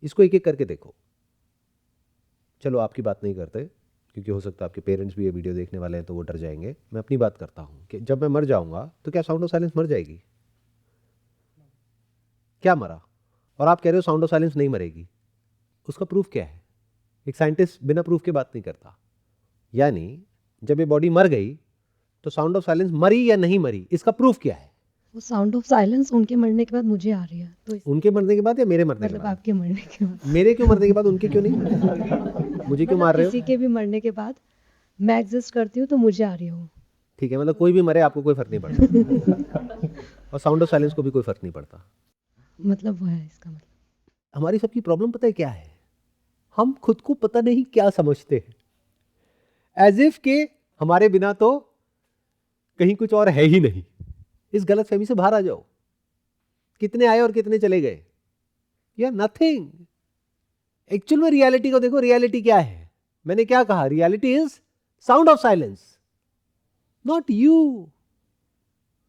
इसको एक एक करके देखो। चलो आपकी बात नहीं करते, क्योंकि हो सकता है आपके पेरेंट्स भी ये वीडियो देखने वाले हैं तो वो डर जाएंगे। मैं अपनी बात करता हूँ कि जब मैं मर जाऊंगा तो क्या साउंड ऑफ साइलेंस मर जाएगी? क्या मरा? और आप कह रहे हो साउंड ऑफ साइलेंस नहीं मरेगी। उसका प्रूफ क्या है? एक साइंटिस्ट बिना प्रूफ के बात नहीं करता। यानी जब ये बॉडी मर गई तो साउंड ऑफ साइलेंस मरी या नहीं मरी, इसका प्रूफ क्या है? वो साउंड ऑफ साइलेंस उनके मरने के बाद मुझे आ रही है, तो उनके मरने के बाद या मेरे मरने के मतलब बाद? आपके मरने के बाद। मेरे क्यों मरने के बाद, उनके क्यों नहीं? मुझे क्यों मार रहे हो? किसी के भी मरने के बाद मैं एग्जिस्ट करती हूँ तो मुझे आ रही हूँ। ठीक है, मतलब कोई भी मरे आपको कोई फर्क नहीं पड़ता। और साउंड ऑफ साइलेंस को भी कोई फर्क नहीं पड़ता। मतलब वो है इसका मतलब। हमारी सबकी प्रॉब्लम पता है क्या है? हम खुद को पता नहीं क्या समझते हैं, एज इफ के हमारे बिना तो कहीं कुछ और है ही नहीं। इस गलतफहमी से बाहर आ जाओ। कितने आए और कितने चले गए, या नथिंग। एक्चुअल में रियलिटी को देखो। रियलिटी क्या है? मैंने क्या कहा? Reality is sound of silence, not you.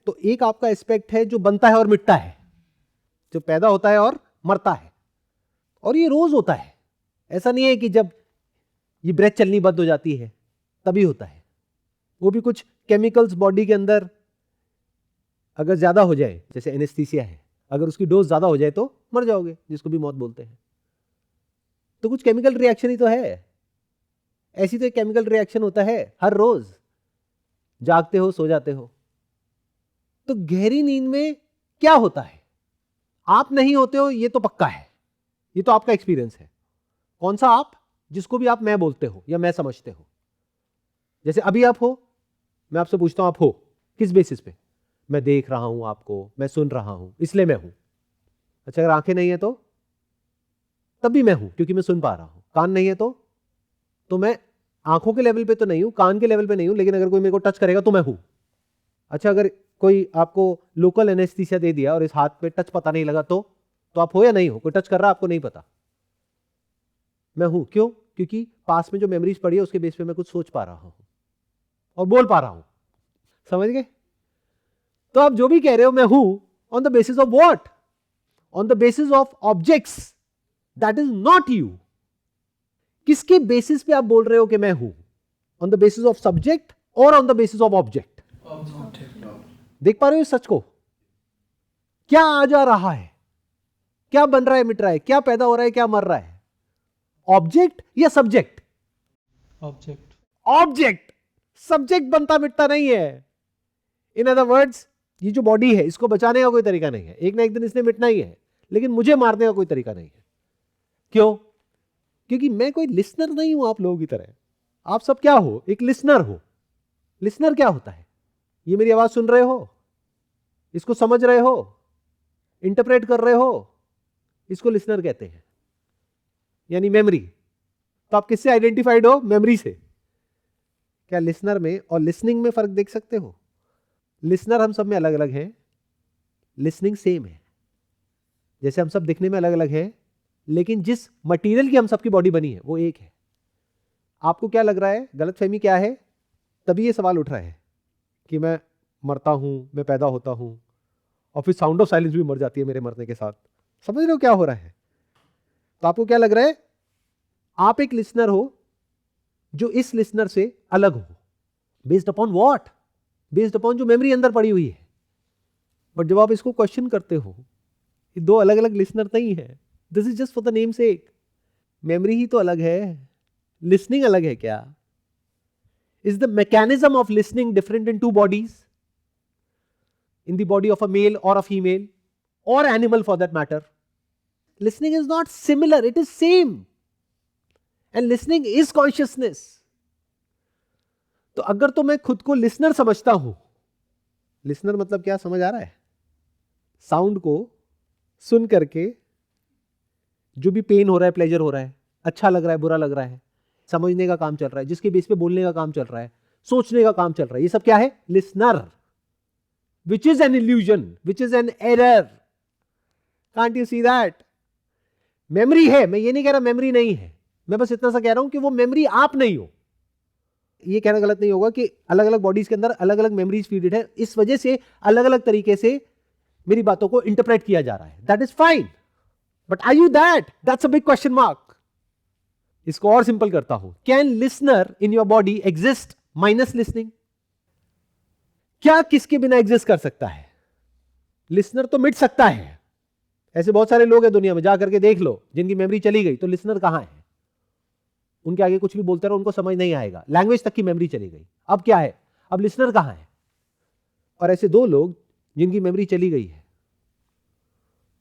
तो एक आपका एस्पेक्ट है जो बनता है और मिटता है, जो पैदा होता है और मरता है, और ये रोज होता है। ऐसा नहीं है कि जब ये ब्रेथ चलनी बंद हो जाती है तभी होता है। वो भी कुछ केमिकल्स बॉडी के अंदर अगर ज्यादा हो जाए, जैसे एनेस्थीसिया है, अगर उसकी डोज ज्यादा हो जाए तो मर जाओगे, जिसको भी मौत बोलते हैं। तो कुछ केमिकल रिएक्शन ही तो है। ऐसी तो एक केमिकल रिएक्शन होता है हर रोज, जागते हो सो जाते हो। तो गहरी नींद में क्या होता है? आप नहीं होते हो ये तो पक्का है, ये तो आपका एक्सपीरियंस है। कौन सा आप? जिसको भी आप मैं बोलते हो या मैं समझते हो। जैसे अभी आप हो, मैं आपसे पूछता हूं आप हो, किस बेसिस पे? मैं देख रहा हूं आपको, मैं सुन रहा हूं, इसलिए मैं हूं। अच्छा, अगर आंखें नहीं है तो तब भी मैं हूं क्योंकि मैं सुन पा रहा हूं। कान नहीं है तो मैं आंखों के लेवल पे तो नहीं हूं, कान के लेवल पे नहीं हूं, लेकिन अगर कोई मेरे को टच करेगा तो मैं हूं। अच्छा, अगर कोई आपको लोकल एनेस्थीसिया दे दिया और इस हाथ पे टच पता नहीं लगा तो आप हो या नहीं हो? कोई टच कर रहा है, आपको नहीं पता, मैं हूं। क्यों? क्योंकि पास में जो मेमोरीज पड़ी है उसके बेस पे मैं कुछ सोच पा रहा हूं और बोल पा रहा हूं। समझ गए? तो आप जो भी कह रहे हो मैं हूं, on the basis of what? On the basis of objects, that is not you. किसके बेसिस पे आप बोल रहे हो कि मैं हूं? On the basis of subject और on the basis of object? देख पा रहे हो इस सच को? क्या आ जा रहा है, क्या बन रहा है, मिट रहा है, क्या पैदा हो रहा है, क्या मर रहा है? ऑब्जेक्ट या सब्जेक्ट? ऑब्जेक्ट। ऑब्जेक्ट। सब्जेक्ट बनता मिटता नहीं है। इन अदर वर्ड्स, ये जो बॉडी है इसको बचाने का कोई तरीका नहीं है, एक ना एक दिन इसने मिटना ही है, लेकिन मुझे मारने का कोई तरीका नहीं है। क्यों? क्योंकि मैं कोई लिसनर नहीं हूं आप लोगों की तरह। आप सब क्या हो? एक लिसनर हो। लिसनर क्या होता है? ये मेरी आवाज सुन रहे हो, इसको समझ रहे हो, इंटरप्रेट कर रहे हो, इसको लिसनर कहते हैं, यानी मेमोरी। तो आप किससे आइडेंटिफाइड हो? मेमोरी से। क्या लिसनर में और लिसनिंग में फर्क देख सकते हो? लिसनर हम सब में अलग अलग है, लिसनिंग सेम है। जैसे हम सब दिखने में अलग अलग है, लेकिन जिस मटेरियल की हम सबकी बॉडी बनी है वो एक है। आपको क्या लग रहा है? गलतफहमी क्या है? तभी ये सवाल उठ रहा है कि मैं मरता हूं, मैं पैदा होता हूं, और फिर साउंड ऑफ साइलेंस भी मर जाती है मेरे मरने के साथ। समझ रहे हो क्या हो रहा है? तो आपको क्या लग रहा है? आप एक लिसनर हो जो इस लिसनर से अलग हो। Based upon what? Based upon जो मेमोरी अंदर पड़ी हुई है। बट जब आप इसको क्वेश्चन करते हो, ये दो अलग अलग लिसनर नहीं है, this is just for the name sake. Memory ही तो अलग है, लिसनिंग अलग है क्या? Is the mechanism of listening different in two bodies? in the body of a male or a female or animal for that matter? Listening is not similar, it is same. And listening is consciousness. तो अगर तो मैं खुद को लिसनर समझता हूं, लिसनर मतलब क्या समझ आ रहा है? साउंड को सुन करके जो भी पेन हो रहा है, प्लेजर हो रहा है, अच्छा लग रहा है, बुरा लग रहा है, समझने का काम चल रहा है, जिसके बेस पे बोलने का काम चल रहा है, सोचने का काम चल रहा है, ये सब क्या है? Listener. Which is an illusion, which is an error. Can't you see that? Memory है, मैं ये नहीं कह रहा मेमोरी नहीं है, मैं बस इतना सा कह रहा हूं कि वो मेमोरी आप नहीं हो। ये कहना गलत नहीं होगा कि अलग अलग बॉडीज के अंदर अलग अलग मेमोरीज फीडेड है, इस वजह से अलग अलग तरीके से मेरी बातों को इंटरप्रेट किया जा रहा है। That is fine, but are you that? That's a big question mark. इसको और सिंपल करता हूं, can listener in your body exist minus listening? क्या किसके बिना एग्जिस्ट कर सकता है? लिसनर तो मिट सकता है। ऐसे बहुत सारे लोग हैं दुनिया में, जाकर के देख लो, जिनकी मेमोरी चली गई तो लिसनर कहां है? उनके आगे कुछ भी बोलते रहो, उनको समझ नहीं आएगा, लैंग्वेज तक की मेमोरी चली गई। अब क्या है? अब लिसनर कहां है? और ऐसे दो लोग जिनकी मेमोरी चली गई है,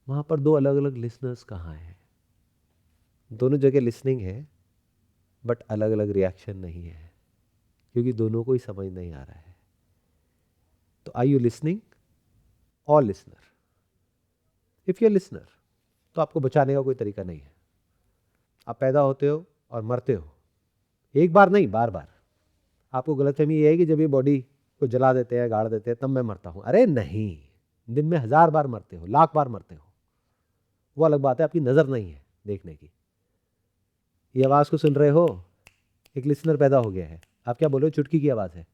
वहां पर दो अलग अलग लिसनर्स कहां है? दोनों जगह लिसनिंग है, बट अलग अलग रिएक्शन नहीं है, क्योंकि दोनों को ही समझ नहीं आ रहा है। तो आर यू लिसनिंग और listener? If you our listener तो आपको बचाने का कोई तरीका नहीं है। आप पैदा होते हो और मरते हो, एक बार नहीं, बार बार। आपको गलतफहमी ये है कि जब ये बॉडी को जला देते हैं, गाड़ देते हैं, तब मैं मरता हूं। अरे नहीं, दिन में 1000 बार मरते हो, लाख बार मरते हो। वो अलग बात है, आपकी नजर नहीं है देखने की। ये आवाज को सुन रहे हो, एक लिसनर पैदा हो गया है। आप क्या बोल रहे हो? चुटकी की आवाज है।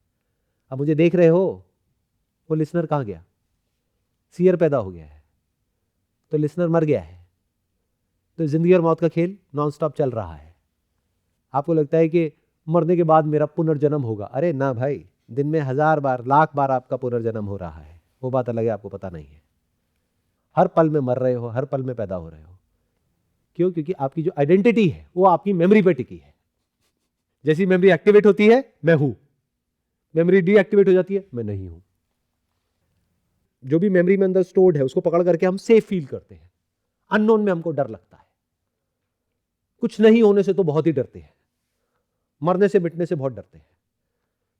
अब मुझे देख रहे हो, वो लिसनर कहां गया? सीयर पैदा हो गया है, तो लिसनर मर गया है। तो जिंदगी और मौत का खेल नॉन स्टॉप चल रहा है। आपको लगता है कि मरने के बाद मेरा पुनर्जन्म होगा। अरे ना भाई, दिन में 1000 बार, लाख बार आपका पुनर्जन्म हो रहा है, वो बात अलग है, आपको पता नहीं है। हर पल में मर रहे हो, हर पल में पैदा हो रहे हो। क्यों? क्योंकि आपकी जो आइडेंटिटी है वो आपकी मेमोरी पे टिकी है। जैसी मेमोरी एक्टिवेट होती है, मैं हूं। मेमोरी डीएक्टिवेट हो जाती है, मैं नहीं हूं। जो भी मेमोरी में अंदर स्टोर्ड है उसको पकड़ करके हम सेफ फील करते हैं। अननोन में हमको डर लगता है। कुछ नहीं होने से तो बहुत ही डरते हैं, मरने से मिटने से बहुत डरते हैं।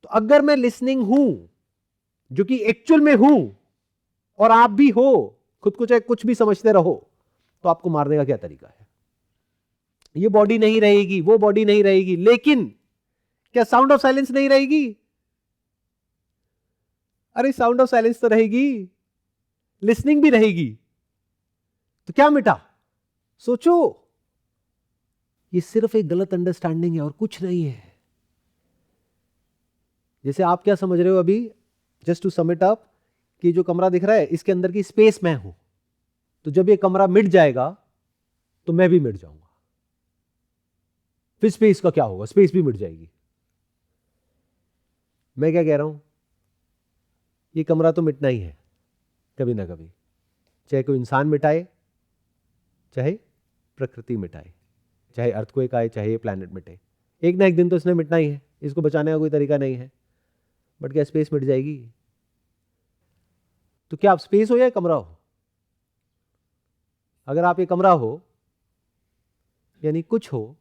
तो अगर मैं लिसनिंग हूं, जो कि एक्चुअल में हूं, और आप भी हो, खुद को चाहे कुछ भी समझते रहो, तो आपको मारने का क्या तरीका है? ये बॉडी नहीं रहेगी, वो बॉडी नहीं रहेगी, लेकिन क्या साउंड ऑफ साइलेंस नहीं रहेगी? अरे साउंड ऑफ साइलेंस तो रहेगी, लिसनिंग भी रहेगी, तो क्या मिटा? सोचो, ये सिर्फ एक गलत अंडरस्टैंडिंग है और कुछ नहीं है। जैसे आप क्या समझ रहे हो अभी, just to sum it up, कि जो कमरा दिख रहा है इसके अंदर की स्पेस मैं हूं, तो जब ये कमरा मिट जाएगा तो मैं भी मिट जाऊंगा। फिर स्पेस का क्या होगा? स्पेस भी मिट जाएगी। मैं क्या कह रहा हूं, ये कमरा तो मिटना ही है कभी ना कभी, चाहे कोई इंसान मिटाए, चाहे प्रकृति मिटाए, चाहे अर्थक्वेक आए, चाहे ये प्लैनेट मिटे, एक ना एक दिन तो इसने मिटना ही है, इसको बचाने का कोई तरीका नहीं है। बट क्या स्पेस मिट जाएगी? तो क्या आप स्पेस हो या कमरा हो? अगर आप ये कमरा हो यानी कुछ हो,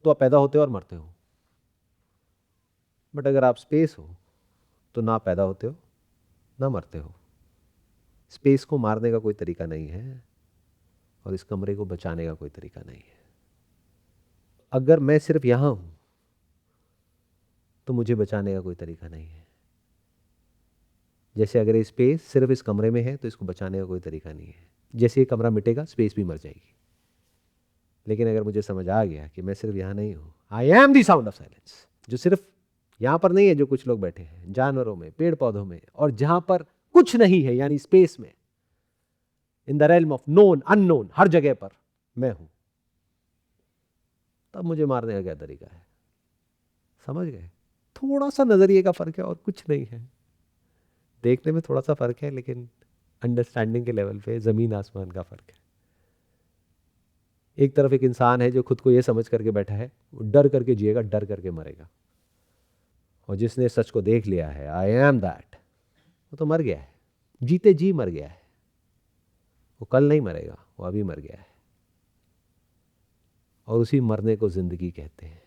तो आप पैदा होते हो और मरते हो। बट अगर आप स्पेस हो तो ना पैदा होते हो ना मरते हो। स्पेस को मारने का कोई तरीका नहीं है और इस कमरे को बचाने का कोई तरीका नहीं है। अगर मैं सिर्फ यहां हूं तो मुझे बचाने का कोई तरीका नहीं है। जैसे अगर ये स्पेस सिर्फ इस कमरे में है तो इसको बचाने का कोई तरीका नहीं है। जैसे ये कमरा मिटेगा, स्पेस भी मर जाएगी। लेकिन अगर मुझे समझ आ गया कि मैं सिर्फ यहां नहीं हूं, I am the sound of silence, जो सिर्फ यहां पर नहीं है, जो कुछ लोग बैठे हैं, जानवरों में, पेड़ पौधों में, और जहां पर कुछ नहीं है यानी स्पेस में, in the realm of known unknown, हर जगह पर मैं हूं, तब मुझे मारने का क्या तरीका है? समझ गए? थोड़ा सा नजरिए का फर्क है और कुछ नहीं है। देखने में थोड़ा सा फर्क है, लेकिन अंडरस्टैंडिंग के लेवल पे जमीन आसमान का फर्क है। एक तरफ एक इंसान है जो खुद को यह समझ करके बैठा है, वो डर करके जिएगा, डर करके मरेगा। और जिसने सच को देख लिया है, आई एम दैट, वो तो मर गया है, जीते जी मर गया है। वो कल नहीं मरेगा, वो अभी मर गया है। और उसी मरने को जिंदगी कहते हैं।